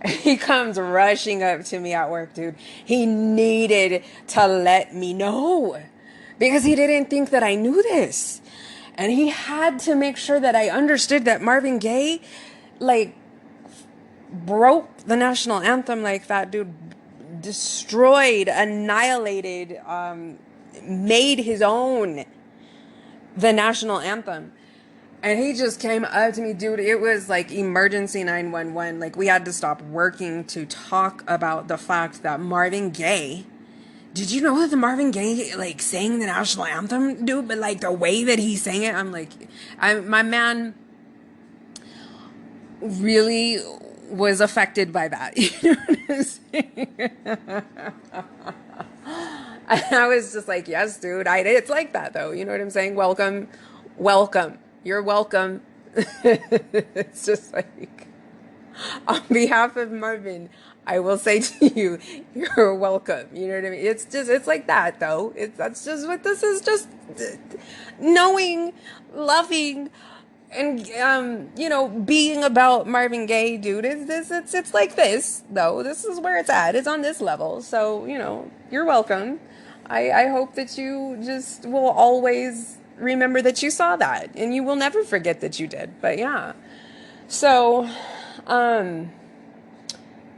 he comes rushing up to me at work, dude. He needed to let me know because he didn't think that I knew this. And he had to make sure that I understood that Marvin Gaye, like, broke the national anthem like that dude destroyed, annihilated, made his own the national anthem. And he just came up to me, dude. It was like emergency 911. Like, we had to stop working to talk about the fact that Marvin Gaye, did you know that the Marvin Gaye, like, sang the national anthem, dude? But, like, the way that he sang it, I'm like, my man really was affected by that. You know what I'm saying? And I was just like, yes, dude. It's like that, though. You know what I'm saying? Welcome. You're welcome. It's just like, on behalf of Marvin, I will say to you, you're welcome. You know what I mean? It's like that, though. That's just what this is. Just knowing, loving, and being about Marvin Gaye, dude. It's like this, though. This is where it's at. It's on this level. So you're welcome. I hope that you just will always remember that you saw that, and you will never forget that you did. But yeah, so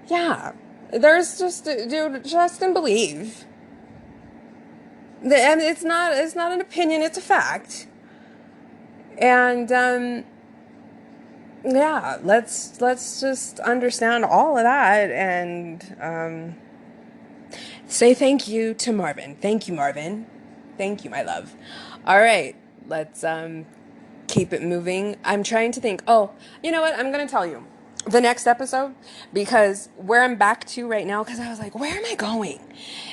yeah, there's just, dude, trust and believe. And it's not an opinion, it's a fact. And yeah, let's just understand all of that and say thank you to Marvin. Thank you, Marvin. Thank you, my love. All right, let's keep it moving. I'm trying to think. Oh, you know what? I'm going to tell you the next episode, because where I'm back to right now, because I was like, where am I going?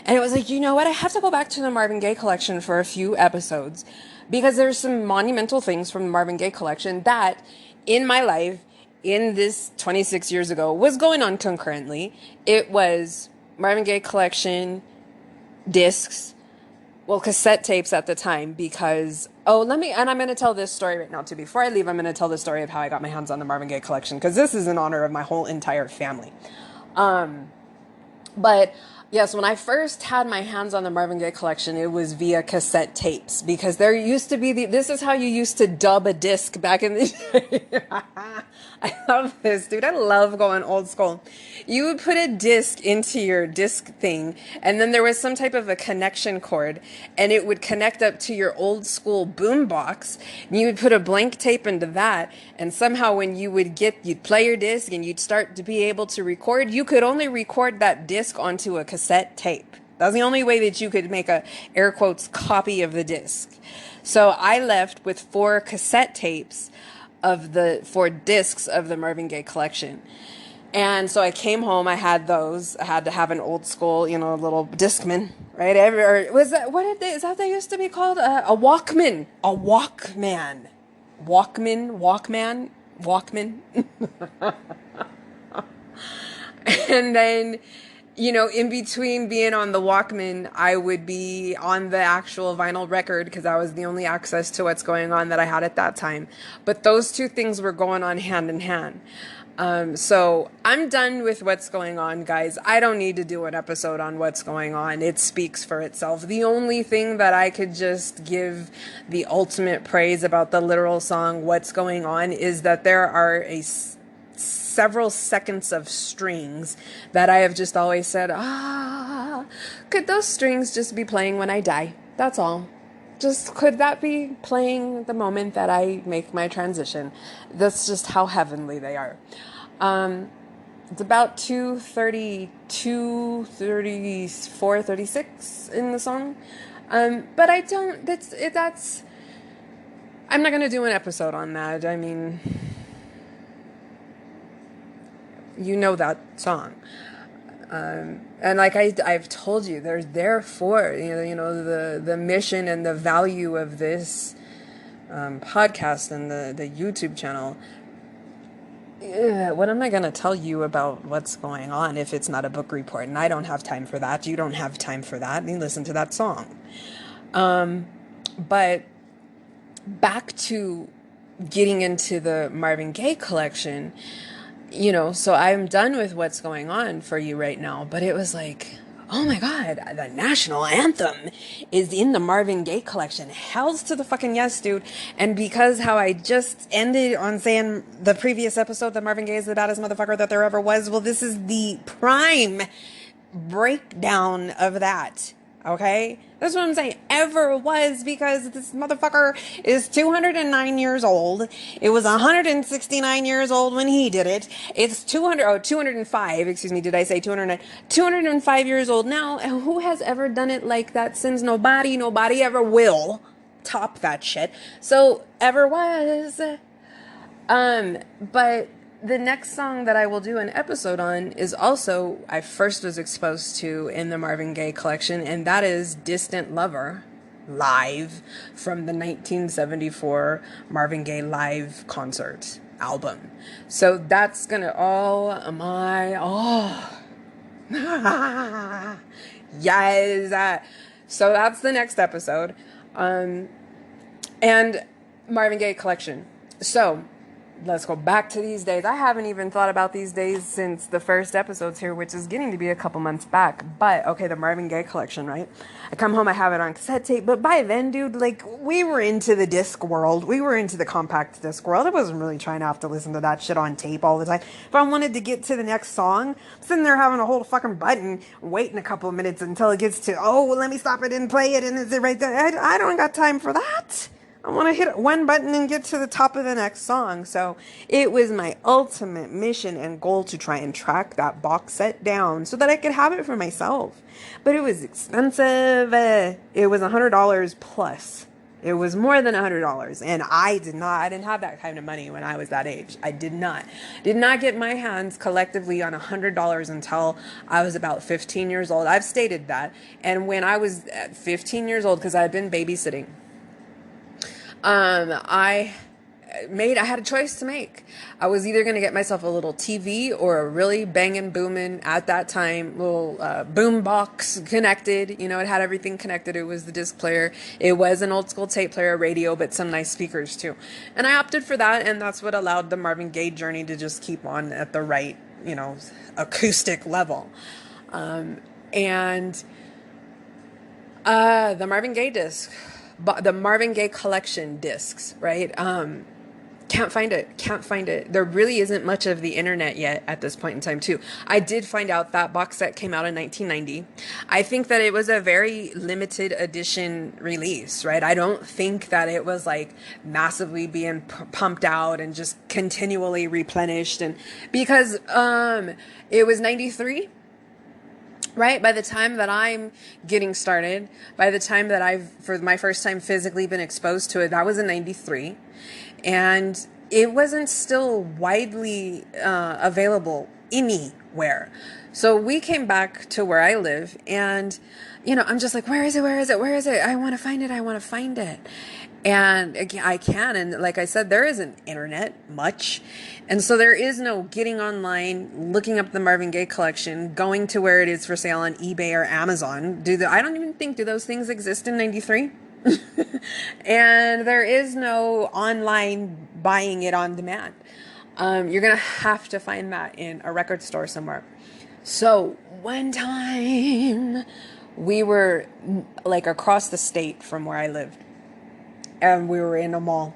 And it was like, you know what? I have to go back to the Marvin Gaye collection for a few episodes, because there's some monumental things from the Marvin Gaye collection that in my life, in this 26 years ago, was going on concurrently. It was Marvin Gaye collection discs, well, cassette tapes at the time, because, and I'm going to tell this story right now too. Before I leave, I'm going to tell the story of how I got my hands on the Marvin Gaye collection, because this is in honor of my whole entire family. But yes, when I first had my hands on the Marvin Gaye collection, it was via cassette tapes, because there used to be this is how you used to dub a disc back in the day. I love this, dude. I love going old school. You would put a disc into your disc thing, and then there was some type of a connection cord, and it would connect up to your old school boom box. And you would put a blank tape into that, and somehow when you'd play your disc and you'd start to be able to record, you could only record that disc onto a cassette tape. That's the only way that you could make a, air quotes, copy of the disc. So I left with 4 cassette tapes of the 4 discs of the Marvin Gaye collection. And so I came home, I had those. I had to have an old school, little Discman, right? Is that what they used to be called? A Walkman. A Walkman. Walkman. And then, in between being on the Walkman, I would be on the actual vinyl record, because that was the only access to what's going on that I had at that time. But those two things were going on hand in hand. So I'm done with what's going on, guys. I don't need to do an episode on what's going on. It speaks for itself. The only thing that I could just give the ultimate praise about the literal song What's Going On is that there are several seconds of strings that I have just always said, could those strings just be playing when I die? That's all. Just could that be playing the moment that I make my transition? That's just how heavenly they are. It's about 2:32, 34, 36 in the song. But I don't, I'm not going to do an episode on that. I mean, you know that song. And like I've told you, there's therefore, the mission and the value of this podcast and the YouTube channel. What am I going to tell you about what's going on if it's not a book report? And I don't have time for that. You don't have time for that. And you listen to that song. But back to getting into the Marvin Gaye collection, so I'm done with what's going on for you right now. But it was like, oh my God, the national anthem is in the Marvin Gaye collection. Hells to the fucking yes, dude. And because how I just ended on saying the previous episode that Marvin Gaye is the baddest motherfucker that there ever was, well, this is the prime breakdown of that. Okay? That's what I'm saying. Ever was, because this motherfucker is 209 years old. It was 169 years old when he did it. It's 205, excuse me, did I say 209? 205 years old now. And who has ever done it like that since? Nobody ever will top that shit. So, ever was. But the next song that I will do an episode on is also I first was exposed to in the Marvin Gaye collection, and that is Distant Lover live from the 1974 Marvin Gaye live concert album. So that's gonna yes. So that's the next episode. And Marvin Gaye collection. So let's go back to these days. I haven't even thought about these days since the first episodes here, which is getting to be a couple months back. But, okay, the Marvin Gaye collection, right? I come home, I have it on cassette tape. But by then, dude, like, we were into the disc world. We were into the compact disc world. I wasn't really trying to have to listen to that shit on tape all the time. If I wanted to get to the next song, I'm sitting there having to hold a fucking button, waiting a couple of minutes until it gets to, let me stop it and play it. And is it right there? I don't got time for that. want to hit one button and get to the top of the next song. So it was my ultimate mission and goal to try and track that box set down so that I could have it for myself. But it was expensive. It was $100 plus. It was more than $100, and I didn't have that kind of money when I was that age. I did not get my hands collectively on $100 until I was about 15 years old. I've stated that. And when I was 15 years old, because I had been babysitting, I had a choice to make. I was either going to get myself a little TV or a really banging, booming, at that time, little boom box connected. You know, it had everything connected. It was the disc player. It was an old school tape player, radio, but some nice speakers too. And I opted for that, and that's what allowed the Marvin Gaye journey to just keep on at the right, you know, acoustic level. And the Marvin Gaye disc, the Marvin Gaye collection discs, right? Can't find it. There really isn't much of the internet yet at this point in time too. I did find out that box set came out in 1990. I think that it was a very limited edition release, right? I don't think that it was like massively being pumped out and just continually replenished, and because it was 93. Right? By the time that I'm getting started, by the time that I've, for my first time, physically been exposed to it, that was in 93. And it wasn't still widely available anywhere. So we came back to where I live, and, you know, I'm just like, where is it? I want to find it. And I can. And like I said, there isn't internet much. And so there is no getting online, looking up the Marvin Gaye collection, going to where it is for sale on eBay or Amazon. I don't even think, do those things exist in 93? And there is no online buying it on demand. You're going to have to find that in a record store somewhere. So one time we were like across the state from where I lived. And we were in a mall.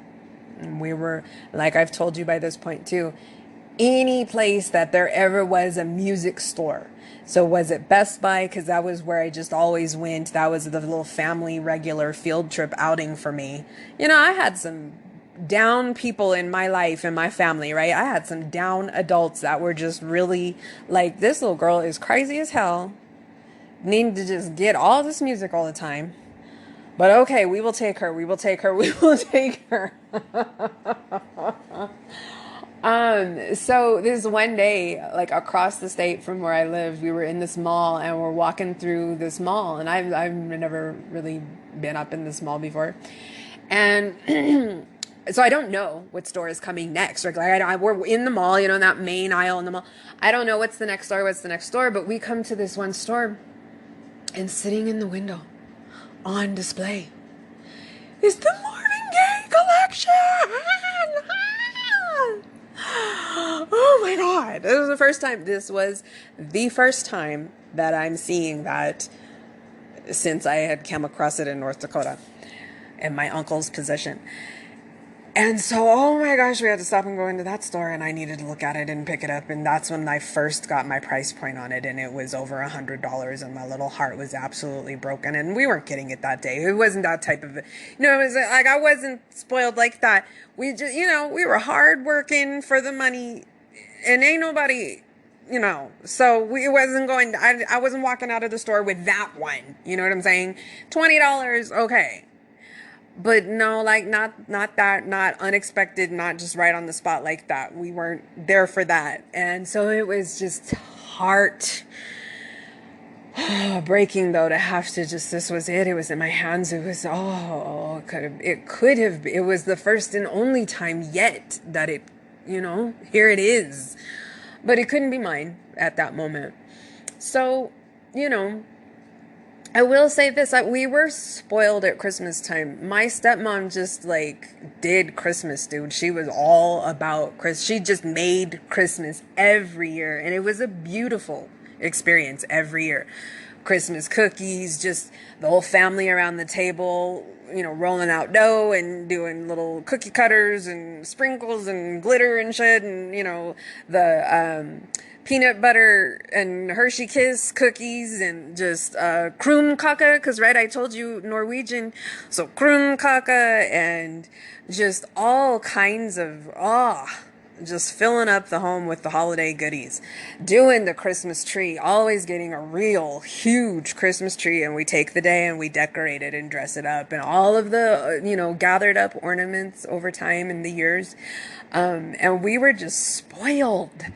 And we were, like I've told you by this point too, any place that there ever was a music store. So was it Best Buy? Because that was where I just always went. That was the little family regular field trip outing for me. You know, I had some down people in my life and my family, right? I had some down adults that were just really like, this little girl is crazy as hell, needing to just get all this music all the time. But okay, we will take her. So this one day, like across the state from where I lived, we were in this mall and we're walking through this mall, and I've never really been up in this mall before. And so I don't know what store is coming next. Like we're in the mall, you know, in that main aisle in the mall. I don't know what's the next store, but we come to this one store, and sitting in the window on display is the Marvin Gaye collection. Oh my God. This was the first time that I'm seeing that since I had come across it in North Dakota in my uncle's possession. And so, oh my gosh, we had to stop and go into that store, and I needed to look at it and pick it up. And that's when I first got my price point on it, and it was over $100, and my little heart was absolutely broken. And we weren't getting it that day. It wasn't that type of, it was like, I wasn't spoiled like that. We just, we were hard working for the money, and ain't nobody, so we wasn't going, I wasn't walking out of the store with that one. You know what I'm saying? $20, okay. But no, like not that, not unexpected, not just right on the spot like that. We weren't there for that. And so it was just heart breaking though to have to just, this was it. It was in my hands. It was, it was the first and only time yet that it, here it is. But it couldn't be mine at that moment. So, I will say this, we were spoiled at Christmas time. My stepmom just did Christmas, dude. She was all about Christmas. She just made Christmas every year, and it was a beautiful experience every year. Christmas cookies, just the whole family around the table, rolling out dough and doing little cookie cutters and sprinkles and glitter and shit, and peanut butter and Hershey Kiss cookies and just kroomkake, because right, I told you Norwegian, so kroomkake and just all kinds of just filling up the home with the holiday goodies, doing the Christmas tree, always getting a real huge Christmas tree, and we take the day and we decorate it and dress it up, and all of the gathered up ornaments over time in the years, and we were just spoiled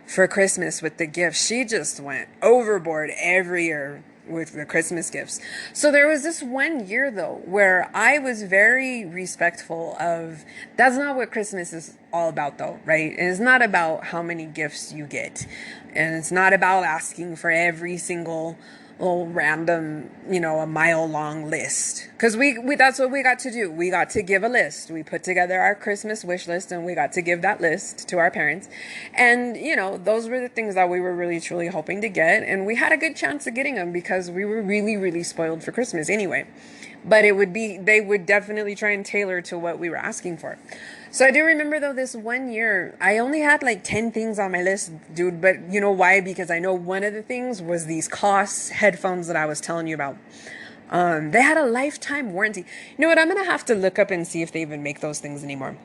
for Christmas with the gifts. She just went overboard every year with the Christmas gifts. So there was this one year though where I was very respectful of, that's not what Christmas is all about though, right? And it's not about how many gifts you get, and it's not about asking for every single little random, a mile long list. Cause we that's what we got to do. We got to give a list. We put together our Christmas wish list and we got to give that list to our parents. And, those were the things that we were really, truly hoping to get. And we had a good chance of getting them because we were really, really spoiled for Christmas anyway. But they would definitely try and tailor to what we were asking for. So I do remember though this one year, I only had like 10 things on my list, dude. But you know why? Because I know one of the things was these COS headphones that I was telling you about. They had a lifetime warranty. You know what? I'm going to have to look up and see if they even make those things anymore.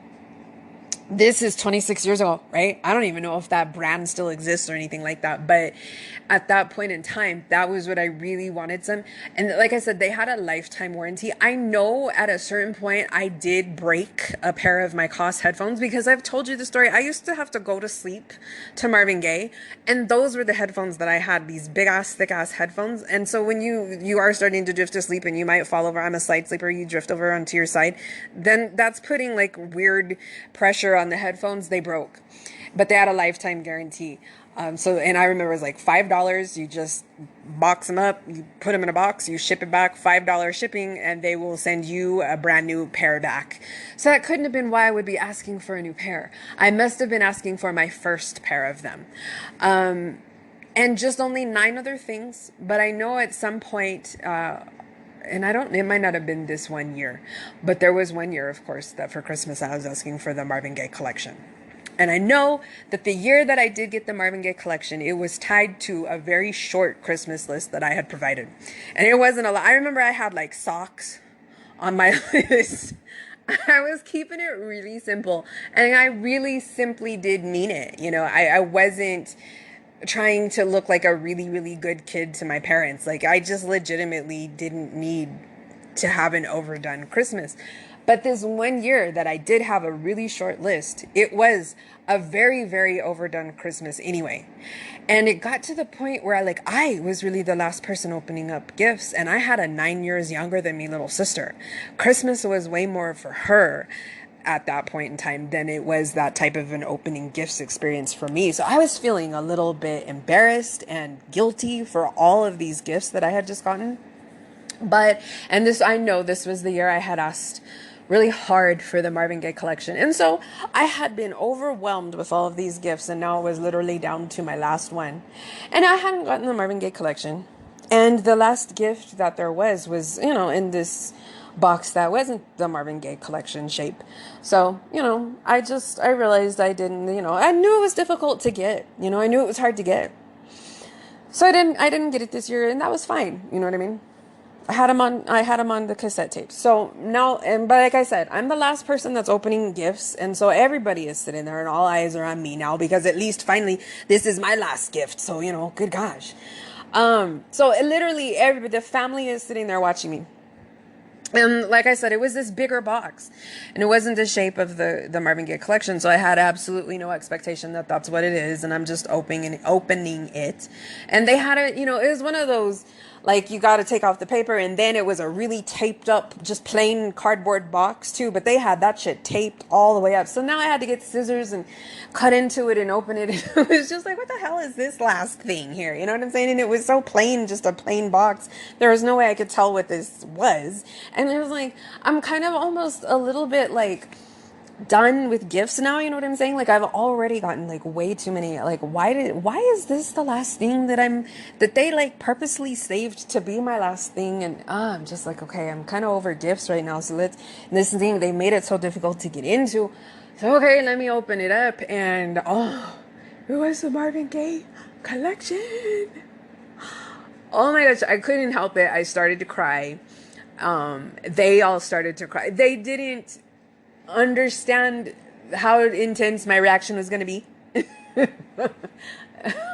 This is 26 years ago, right? I don't even know if that brand still exists or anything like that. But at that point in time, that was what I really wanted some. And like I said, they had a lifetime warranty. I know at a certain point, I did break a pair of my COS headphones because I've told you the story. I used to have to go to sleep to Marvin Gaye. And those were the headphones that I had, these big ass, thick ass headphones. And so when you are starting to drift to sleep and you might fall over, I'm a side sleeper, you drift over onto your side, then that's putting like weird pressure on the headphones. They broke, but they had a lifetime guarantee. And I remember it was like $5. You just box them up, you put them in a box, you ship it back, $5 shipping, and they will send you a brand new pair back. So that couldn't have been why I would be asking for a new pair. I must have been asking for my first pair of them. And just only 9 other things. But I know at some point, and it might not have been this one year, but there was one year, of course, that for Christmas I was asking for the Marvin Gaye collection. And I know that the year that I did get the Marvin Gaye collection, it was tied to a very short Christmas list that I had provided. And it wasn't a lot. I remember I had like socks on my list. I was keeping it really simple. And I really simply did mean it. I wasn't trying to look like a really, really good kid to my parents. Like, I just legitimately didn't need to have an overdone Christmas. But this one year that I did have a really short list, it was a very, very overdone Christmas anyway. And it got to the point where I was really the last person opening up gifts, and I had a 9 years younger than me little sister. Christmas was way more for her at that point in time than it was that type of an opening gifts experience for me. So I was feeling a little bit embarrassed and guilty for all of these gifts that I had just gotten. I know this was the year I had asked really hard for the Marvin Gaye collection. And so I had been overwhelmed with all of these gifts, and now it was literally down to my last one. And I hadn't gotten the Marvin Gaye collection. And the last gift that there was, in this box that wasn't the Marvin Gaye collection shape. So, I realized I didn't, I knew it was difficult to get, I knew it was hard to get. So I didn't get it this year, and that was fine. You know what I mean? I had them on the cassette tapes. So now, but like I said, I'm the last person that's opening gifts. And so everybody is sitting there and all eyes are on me now, because at least finally this is my last gift. So, good gosh. So literally the family is sitting there watching me. And like I said, it was this bigger box, and it wasn't the shape of the Marvin Gaye collection. So I had absolutely no expectation that that's what it is. And I'm just opening it. And they had it was one of those, like, you got to take off the paper, and then it was a really taped up, just plain cardboard box too. But they had that shit taped all the way up. So now I had to get scissors and cut into it and open it. It was just like, what the hell is this last thing here? You know what I'm saying? And it was so plain, just a plain box. There was no way I could tell what this was. And it was like, I'm kind of almost a little bit like done with gifts now, you know what I'm saying? Like, I've already gotten like way too many. Like, why is this the last thing that they like purposely saved to be my last thing? And I'm just like, okay, I'm kind of over gifts right now. So this thing, they made it so difficult to get into. So okay, let me open it up, and It was the Marvin Gaye collection. Oh my gosh, I couldn't help it. I started to cry. They all started to cry. They didn't understand how intense my reaction was going to be.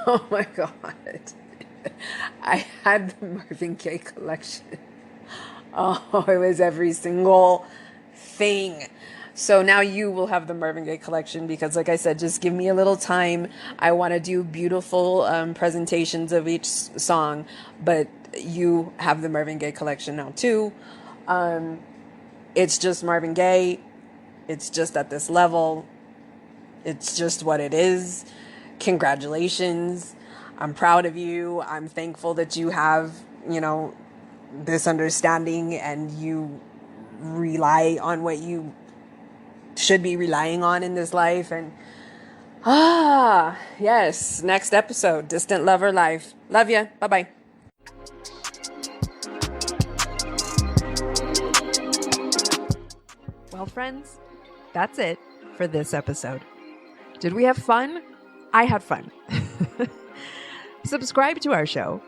Oh my God. I had the Marvin Gaye collection. Oh, it was every single thing. So now you will have the Marvin Gaye collection because, like I said, just give me a little time. I want to do beautiful presentations of each song, but you have the Marvin Gaye collection now too. It's just Marvin Gaye. It's just at this level. It's just what it is. Congratulations. I'm proud of you. I'm thankful that you have, this understanding and you rely on what you should be relying on in this life. And yes, next episode, Distant Lover Life. Love ya. Bye-bye. Well, friends, that's it for this episode. Did we have fun? I had fun. Subscribe to our show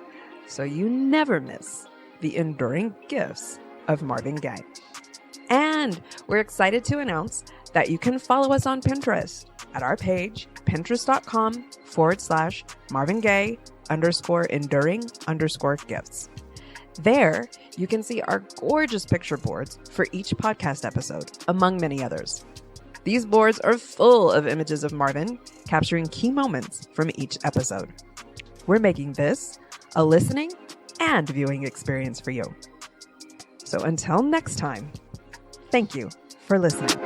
so you never miss the enduring gifts of Marvin Gaye. And we're excited to announce that you can follow us on Pinterest at our page, pinterest.com/Marvin Gaye_enduring_gifts. There, you can see our gorgeous picture boards for each podcast episode, among many others. These boards are full of images of Marvin, capturing key moments from each episode. We're making this a listening and viewing experience for you. So until next time, thank you for listening.